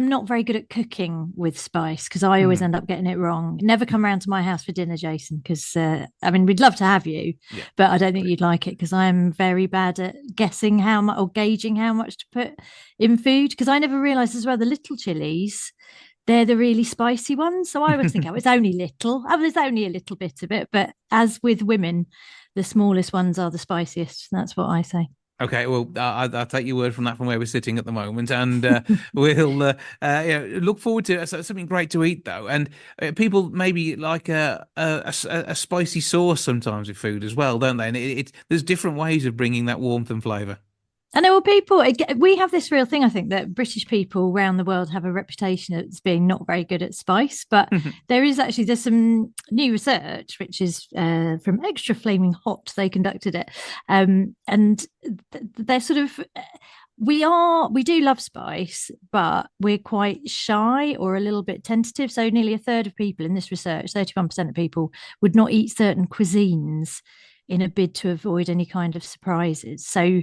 not very good at cooking with spice because I always end up getting it wrong. Never come round to my house for dinner, Jason, because we'd love to have you, but I don't think you'd like it because I'm very bad at guessing how much or gauging how much to put in food, because I never realised as well the little chilies, they're the really spicy ones. So I always think, it's only little. There's only a little bit of it. But as with women, the smallest ones are the spiciest. That's what I say. Okay, well, I'll take your word from that from where we're sitting at the moment. And we'll look forward to something great to eat, though. And people maybe like a spicy sauce sometimes with food as well, don't they? And there's different ways of bringing that warmth and flavour. And there were people, we have this real thing, I think, that British people around the world have a reputation as being not very good at spice. But there's some new research, which is from Extra Flaming Hot. They conducted it. And they're sort of, we do love spice, but we're quite shy or a little bit tentative. So nearly a third of people in this research, 31% of people, would not eat certain cuisines in a bid to avoid any kind of surprises. So,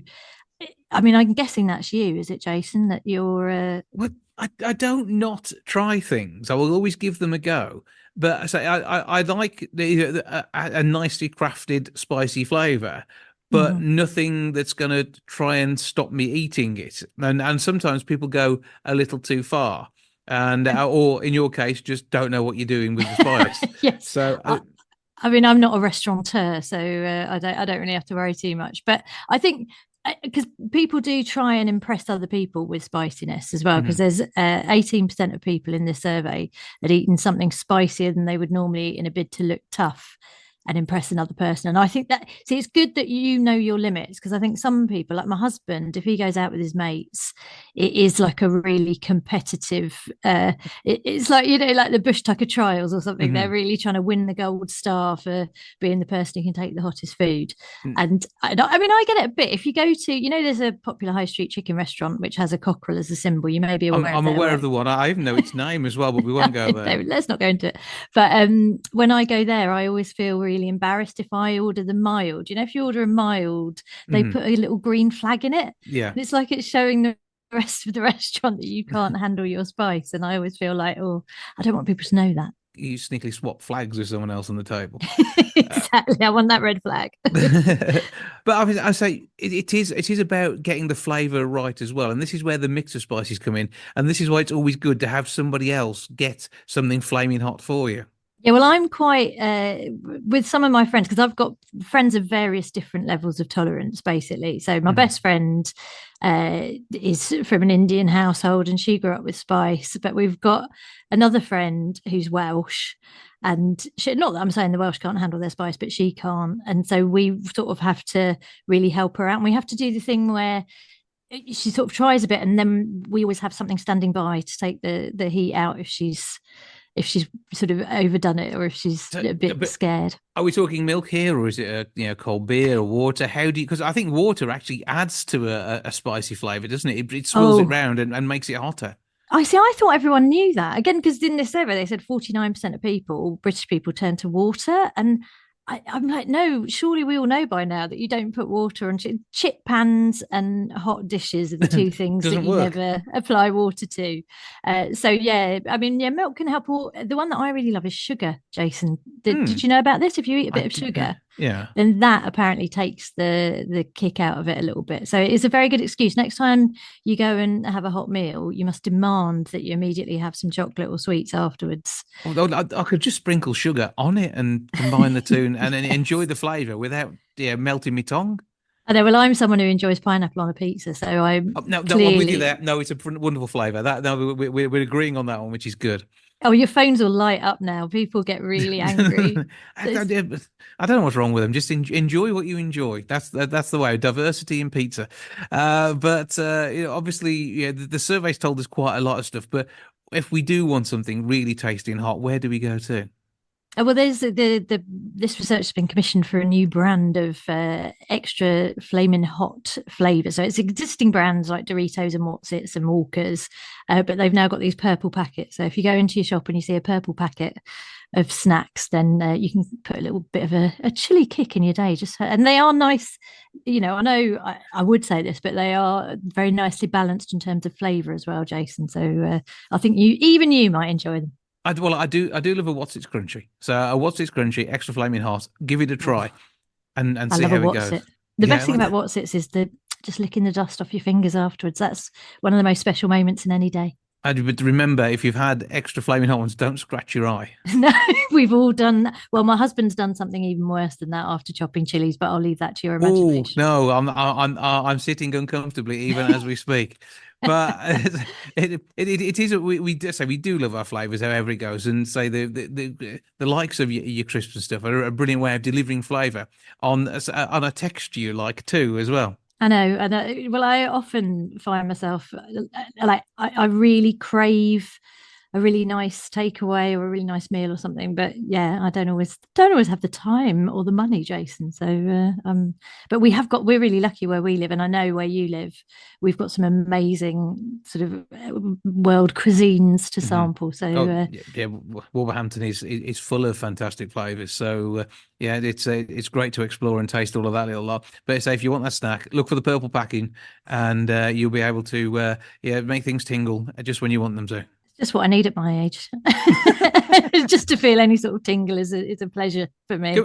I'm guessing that's you, is it, Jason, that you're... Well, I don't not try things. I will always give them a go. But I like a nicely crafted spicy flavour, but nothing that's going to try and stop me eating it. And sometimes people go a little too far. And or in your case, just don't know what you're doing with the spice. Yes. So... I'm not a restaurateur, so I don't really have to worry too much. But I think... because people do try and impress other people with spiciness as well, because there's 18% of people in this survey that eaten something spicier than they would normally eat in a bid to look tough and impress another person. And I think it's good that you know your limits, because I think some people, like my husband, if he goes out with his mates, it is like a really competitive, it's like, like the Bush Tucker trials or something. They're really trying to win the gold star for being the person who can take the hottest food. And I get it a bit. If you go to, there's a popular high street chicken restaurant which has a cockerel as a symbol. You may be aware I'm aware of the one. I even know its name as well, but we won't go there. No, let's not go into it. But when I go there, I always feel really embarrassed if I order the mild. If you order a mild, they put a little green flag in it. Yeah. And it's like it's showing the rest of the restaurant that you can't handle your spice. And I always feel like, I don't want people to know that. You sneakily swap flags with someone else on the table. Exactly. I want that red flag. But I say it is about getting the flavour right as well. And this is where the mix of spices come in. And this is why it's always good to have somebody else get something flaming hot for you. Yeah, well, I'm quite with some of my friends, because I've got friends of various different levels of tolerance, basically. So my best friend is from an Indian household and she grew up with spice. But we've got another friend who's Welsh, and not that I'm saying the Welsh can't handle their spice, but she can't. And so we sort of have to really help her out. And we have to do the thing where she sort of tries a bit, and then we always have something standing by to take the heat out if she's she's sort of overdone it or if she's a bit scared. Are we talking milk here, or is it cold beer or water? How do you? Because I think water actually adds to a spicy flavour, doesn't it? It swirls it round and makes it hotter. I see. I thought everyone knew that. Again, because in this survey they said 49% of people, British people, turn to water, and I'm like, no, surely we all know by now that you don't put water on chip pans and hot dishes are the two things that you never apply water to. So yeah, I mean, yeah, milk can help. The one that I really love is sugar, Jason. Did you know about this? If you eat a bit of sugar, then that apparently takes the kick out of it a little bit. So it's a very good excuse. Next time you go and have a hot meal, you must demand that you immediately have some chocolate or sweets afterwards. I could just sprinkle sugar on it and combine the two and then enjoy the flavour without melting my tongue. I know. Well, I'm someone who enjoys pineapple on a pizza, so I'm no, I'm with you there. No, it's a wonderful flavour. We're agreeing on that one, which is good. Oh, your phones will light up now. People get really angry. I don't know what's wrong with them. Just enjoy what you enjoy. That's the way. Diversity in pizza. But obviously, the survey's told us quite a lot of stuff. But if we do want something really tasty and hot, where do we go to? Well, there's this research has been commissioned for a new brand of extra flaming hot flavour. So it's existing brands like Doritos and What's-Its and Walkers, but they've now got these purple packets. So if you go into your shop and you see a purple packet of snacks, then you can put a little bit of a chilly kick in your day. And they are nice. I know I would say this, but they are very nicely balanced in terms of flavour as well, Jason. So I think you might enjoy them. I do love a What's-Its Crunchy. So a What's-Its Crunchy, extra flaming hot. Give it a try, and see how it goes. The best thing about What's-Its is just licking the dust off your fingers afterwards. That's one of the most special moments in any day. But remember, if you've had extra flaming hot ones, don't scratch your eye. No, we've all done that. Well, my husband's done something even worse than that after chopping chilies, but I'll leave that to your imagination. No, I'm sitting uncomfortably even as we speak. But it is we do love our flavours however it goes, and say the likes of your crisps and stuff are a brilliant way of delivering flavour on a texture you like too as well. I know. Well, I often find myself like I really crave a really nice takeaway or a really nice meal or something, but yeah, I don't always have the time or the money, Jason. So but we're really lucky where we live, and I know where you live, we've got some amazing sort of world cuisines to sample. So Wolverhampton is full of fantastic flavors. So it's great to explore and taste all of that little lot. But say if you want that snack, look for the purple packing, and you'll be able to make things tingle just when you want them to. Just what I need at my age. Just to feel any sort of tingle is a pleasure for me.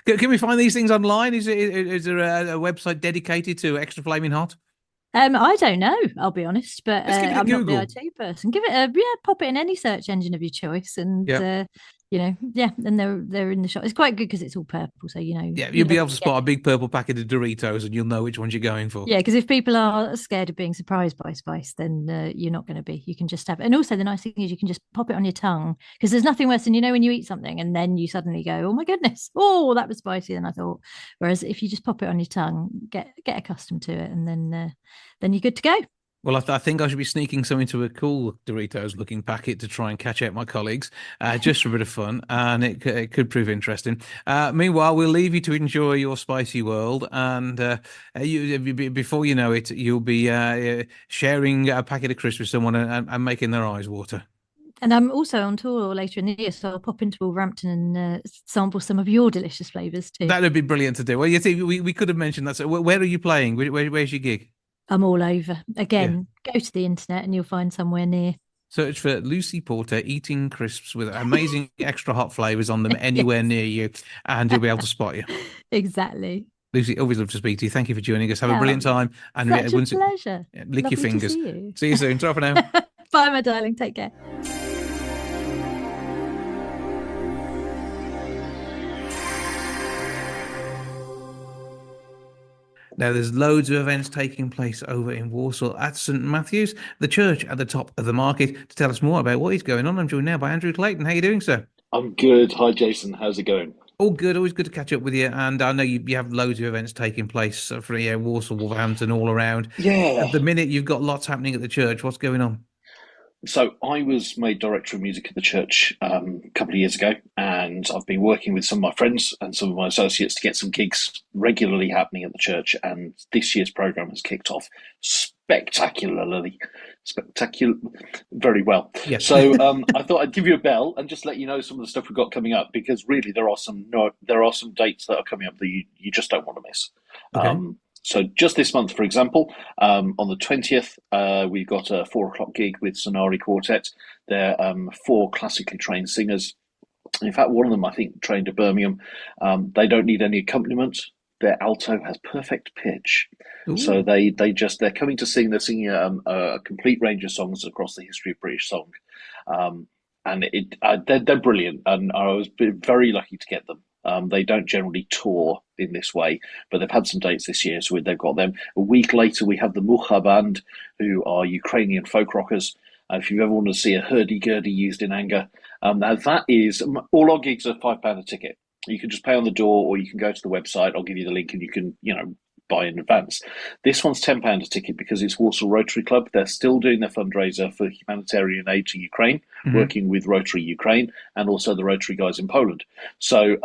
Can we find these things online? Is there a website dedicated to extra flaming hot? I don't know, I'll be honest, but I'm Google. not the IT person. Give it pop it in any search engine of your choice, and and they're in the shop. It's quite good because it's all purple, so you'll be able to spot a big purple packet of Doritos, and you'll know which ones you're going for. Yeah, because if people are scared of being surprised by spice, then you're not going to be. You can just have it. And also the nice thing is you can just pop it on your tongue, because there's nothing worse than when you eat something and then you suddenly go, oh my goodness, oh, that was spicy than I thought. Whereas if you just pop it on your tongue, get accustomed to it, and then you're good to go. Well, I think I should be sneaking some into a cool Doritos-looking packet to try and catch out my colleagues, just for a bit of fun, and it could prove interesting. Meanwhile, we'll leave you to enjoy your spicy world, and before you know it, you'll be sharing a packet of crisps with someone and making their eyes water. And I'm also on tour later in the year, so I'll pop into Wolverhampton and sample some of your delicious flavours too. That would be brilliant to do. Well, you see, we could have mentioned that. So where are you playing? Where's your gig? I'm all over. Again, go to the internet and you'll find somewhere near. Search for Lucy Porter eating crisps with amazing extra hot flavours on them anywhere near you, and you'll be able to spot you. Exactly. Lucy, always love to speak to you. Thank you for joining us. Have a brilliant time. And such a pleasure. Lick your fingers. See you soon. Ta for now. Bye, my darling. Take care. Now, there's loads of events taking place over in Walsall at St Mathews, the church at the top of the market. To tell us more about what is going on, I'm joined now by Andrew Clayton. How are you doing, sir? I'm good. Hi, Jason. How's it going? All good. Always good to catch up with you. And I know you have loads of events taking place for Walsall, Wolverhampton, all around. Yeah. At the minute, you've got lots happening at the church. What's going on? So I was made director of music at the church a couple of years ago, and I've been working with some of my friends and some of my associates to get some gigs regularly happening at the church. And this year's programme has kicked off very well. Yes. So I thought I'd give you a bell and just let you know some of the stuff we've got coming up, because really there are some dates that are coming up that you just don't want to miss. Okay. So just this month, for example, on the 20th, we've got a 4:00 gig with Sonari Quartet. They're 4 classically trained singers. In fact, one of them, I think, trained at Birmingham. They don't need any accompaniment. Their alto has perfect pitch. Ooh. So they're coming to sing. They're singing a complete range of songs across the history of British song. And they're brilliant. And I was very lucky to get them. They don't generally tour in this way, but they've had some dates this year, so they've got them. A week later, we have the Mukha Band, who are Ukrainian folk rockers. If you ever want to see a hurdy-gurdy used in anger, now that is, all our gigs are £5 a ticket. You can just pay on the door, or you can go to the website. I'll give you the link, and you can, buy in advance. This one's £10 a ticket because it's Walsall Rotary Club. They're still doing their fundraiser for humanitarian aid to Ukraine, working with Rotary Ukraine and also the Rotary guys in Poland. So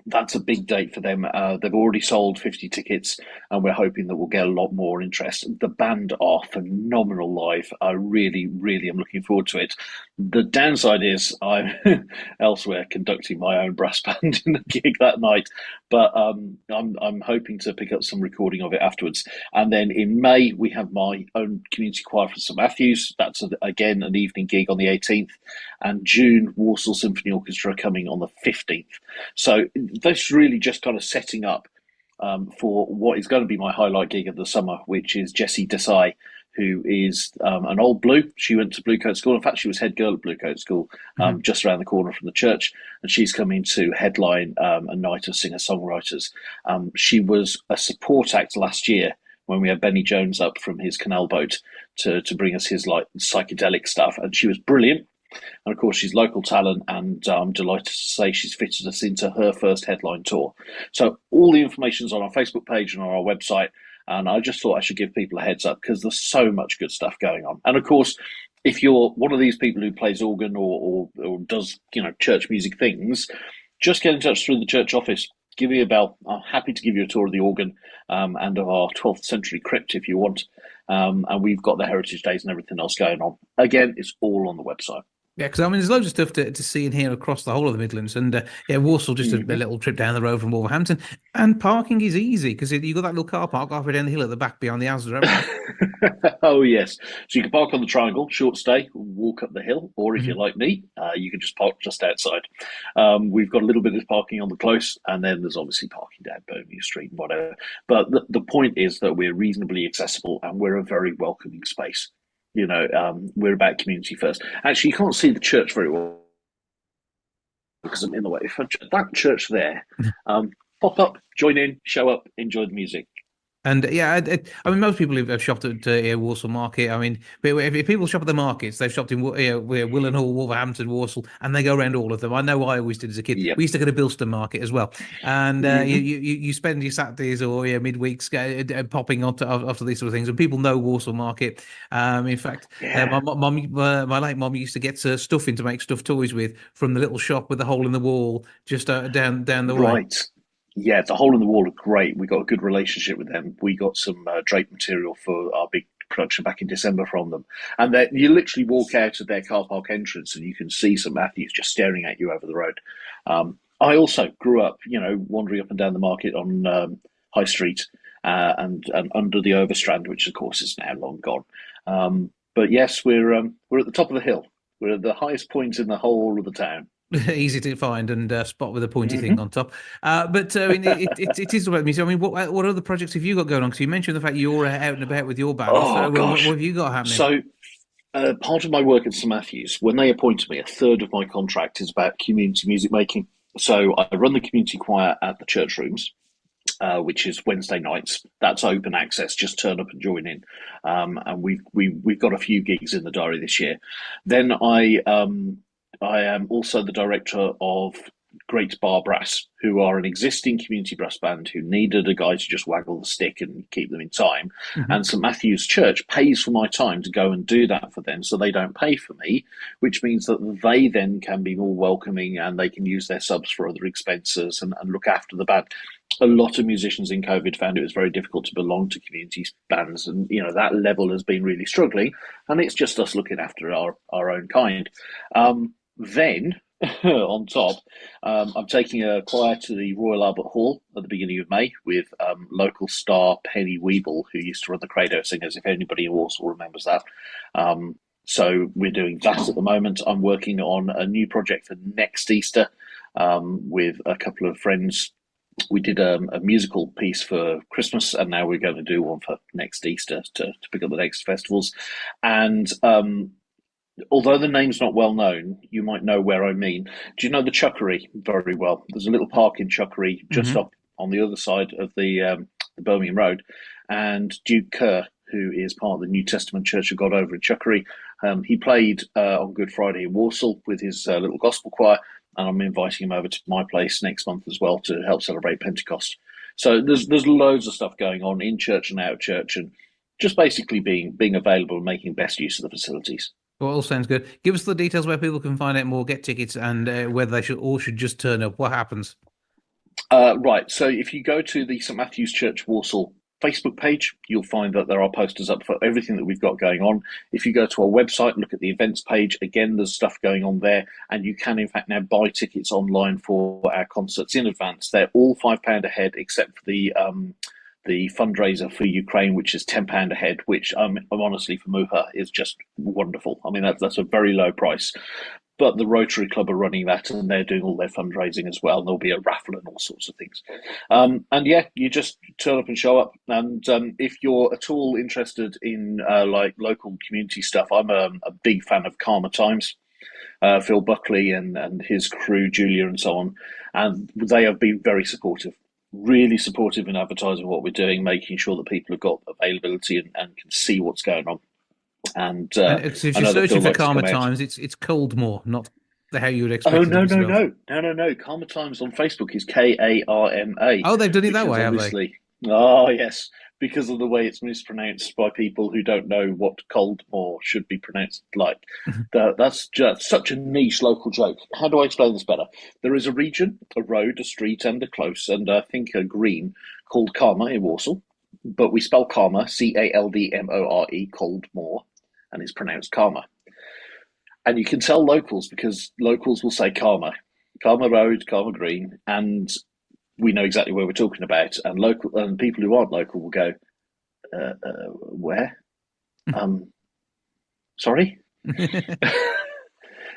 that's a big date for them. They've already sold 50 tickets, and we're hoping that we'll get a lot more interest. The band are phenomenal live. I really, really am looking forward to it. The downside is I'm elsewhere conducting my own brass band in the gig that night, but I'm hoping to pick up some recording of it afterwards. And then in May, we have my own community choir for St Mathews. That's, again, an evening gig on the 18th. And June, Walsall Symphony Orchestra coming on the 15th. So that's really just kind of setting up for what is going to be my highlight gig of the summer, which is Jessie Desai, who is an old Blue. She went to Bluecoat School. In fact, she was head girl at Bluecoat School, just around the corner from the church. And she's coming to headline a night of singer-songwriters. She was a support act last year when we had Benny Jones up from his canal boat to bring us his psychedelic stuff. And she was brilliant. And of course, she's local talent, and I'm delighted to say she's fitted us into her first headline tour. So all the information's on our Facebook page and on our website. And I just thought I should give people a heads up because there's so much good stuff going on. And of course, if you're one of these people who plays organ or does church music things, just get in touch through the church office. Give me a bell. I'm happy to give you a tour of the organ and of our 12th century crypt if you want. And we've got the Heritage Days and everything else going on. Again, it's all on the website. Yeah, because there's loads of stuff to see and hear across the whole of the Midlands, and Walsall just a little trip down the road from Wolverhampton, and parking is easy because you've got that little car park halfway down the hill at the back behind the houses. Oh yes, so you can park on the triangle, short stay, walk up the hill, or if you're like me, you can just park just outside. We've got a little bit of parking on the close, and then there's obviously parking down Birmingham Street and whatever. But the point is that we're reasonably accessible, and we're a very welcoming space. We're about community first. Actually, you can't see the church very well because I'm in the way. If that church there, pop up, join in, show up, enjoy the music. And most people have shopped at Walsall Market. I mean, if people shop at the markets, they've shopped in Willenhall, Wolverhampton, Walsall, and they go around all of them. I know I always did as a kid. Yep. We used to go to Bilston Market as well, and you spend your Saturdays or midweeks popping onto these sort of things. And people know Walsall Market. In fact, my late mum used to get stuffing to make stuffed toys with from the little shop with the hole in the wall just down the way. Right. Yeah, the hole in the wall are great. We got a good relationship with them. We got some drape material for our big production back in December from them. And you literally walk out of their car park entrance and you can see St Mathews just staring at you over the road. I also grew up, wandering up and down the market on High Street and under the Overstrand, which of course is now long gone. But yes, we're at the top of the hill. We're at the highest point in the whole of the town. Easy to find and spot with a pointy thing on top. But it is about music. I mean, what other projects have you got going on? Because you mentioned the fact you're out and about with your band. What have you got happening? So part of my work at St Mathews, when they appointed me, a third of my contract is about community music making. So I run the community choir at the church rooms, which is Wednesday nights. That's open access. Just turn up and join in. And we've got a few gigs in the diary this year. Then I am also the director of great bar brass, who are an existing community brass band who needed a guy to just waggle the stick and keep them in time. And St Mathews Church pays for my time to go and do that for them, so they don't pay for me, which means that they then can be more welcoming and they can use their subs for other expenses and look after the band. A lot of musicians in COVID found it was very difficult to belong to community bands, and that level has been really struggling, and it's just us looking after our own kind. Then on top, I'm taking a choir to the Royal Albert Hall at the beginning of May with local star Penny Weeble, who used to run the Credo Singers, if anybody in Walsall remembers that. So we're doing that at the moment. I'm working on a new project for next Easter with a couple of friends. We did a musical piece for Christmas, and now we're going to do one for next Easter to pick up the next festivals. And although the name's not well known, you might know where I mean. Do you know the Chuckery very well? There's a little park in Chuckery just up on the other side of the Birmingham Road. And Duke Kerr, who is part of the New Testament Church of God over in Chuckery, he played on Good Friday in Walsall with his little gospel choir. And I'm inviting him over to my place next month as well to help celebrate Pentecost. So there's loads of stuff going on in church and out of church, and just basically being available and making best use of the facilities. Well, all sounds good. Give us the details where people can find out more, get tickets, and whether they should just turn up. What happens? Right. So if you go to the St Mathews Church Walsall Facebook page, you'll find that there are posters up for everything that we've got going on. If you go to our website and look at the events page, again, there's stuff going on there, and you can in fact now buy tickets online for our concerts in advance. They're all £5 a head, except for the fundraiser for Ukraine, which is £10 a head, which I'm honestly, for Muha, is just wonderful. I mean, that's a very low price. But the Rotary Club are running that, and they're doing all their fundraising as well. And there'll be a raffle and all sorts of things. And yeah, you just turn up and show up. And if you're at all interested in like local community stuff, I'm a big fan of Karma Times, Phil Buckley and his crew, Julia and so on. And they have been very supportive, really supportive in advertising what we're doing, making sure that people have got availability and can see what's going on. And if you're searching for Karma Times, it's Coldmore, not how you would expect. Oh no! Karma Times on Facebook is Karma. Oh, they've done it that way, obviously. Have they? Oh yes, because of the way it's mispronounced by people who don't know what Coldmore should be pronounced like. That's just such a niche local joke. How do I explain this better? There is a region, a road, a street, and a close, and I think a green called Karma in Walsall. But we spell Karma, Caldmore, Coldmore, and it's pronounced Karma. And you can tell locals, because locals will say Karma Road, Karma Green, and we know exactly where we're talking about. And people who aren't local will go, where? Sorry?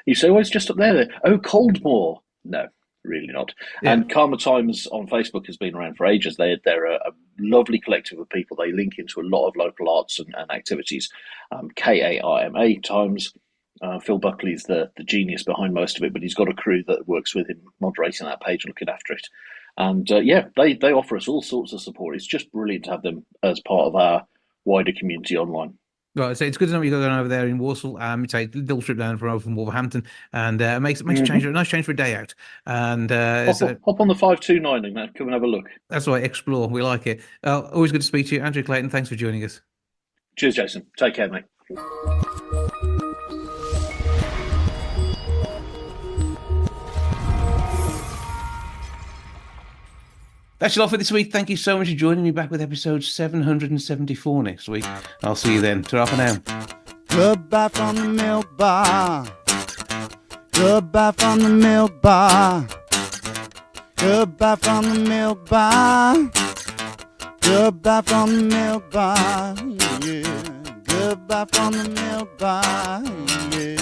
You say, well, it's just up there. Oh, Coldmore. No. Really not. Yeah. And Karma Times on Facebook has been around for ages. They're a lovely collective of people. They link into a lot of local arts and activities. Karma Times. Phil Buckley's the genius behind most of it, but he's got a crew that works with him moderating that page and looking after it. And they offer us all sorts of support. It's just brilliant to have them as part of our wider community online. Right, so it's good to know you're going over there in Walsall. It's a little trip down from Wolverhampton, and makes a change, a nice change for a day out. And hop on the 529 and come and have a look. That's right, explore. We like it. Always good to speak to you, Andrew Clayton. Thanks for joining us. Cheers, Jason. Take care, mate. That's it all for this week. Thank you so much for joining me. Back with episode 774 next week. I'll see you then. Ta-ra for now. Goodbye from the milk bar. Goodbye from the milk bar. Goodbye from the milk bar. Goodbye from the milk bar. Yeah. Goodbye from the milk bar. Yeah.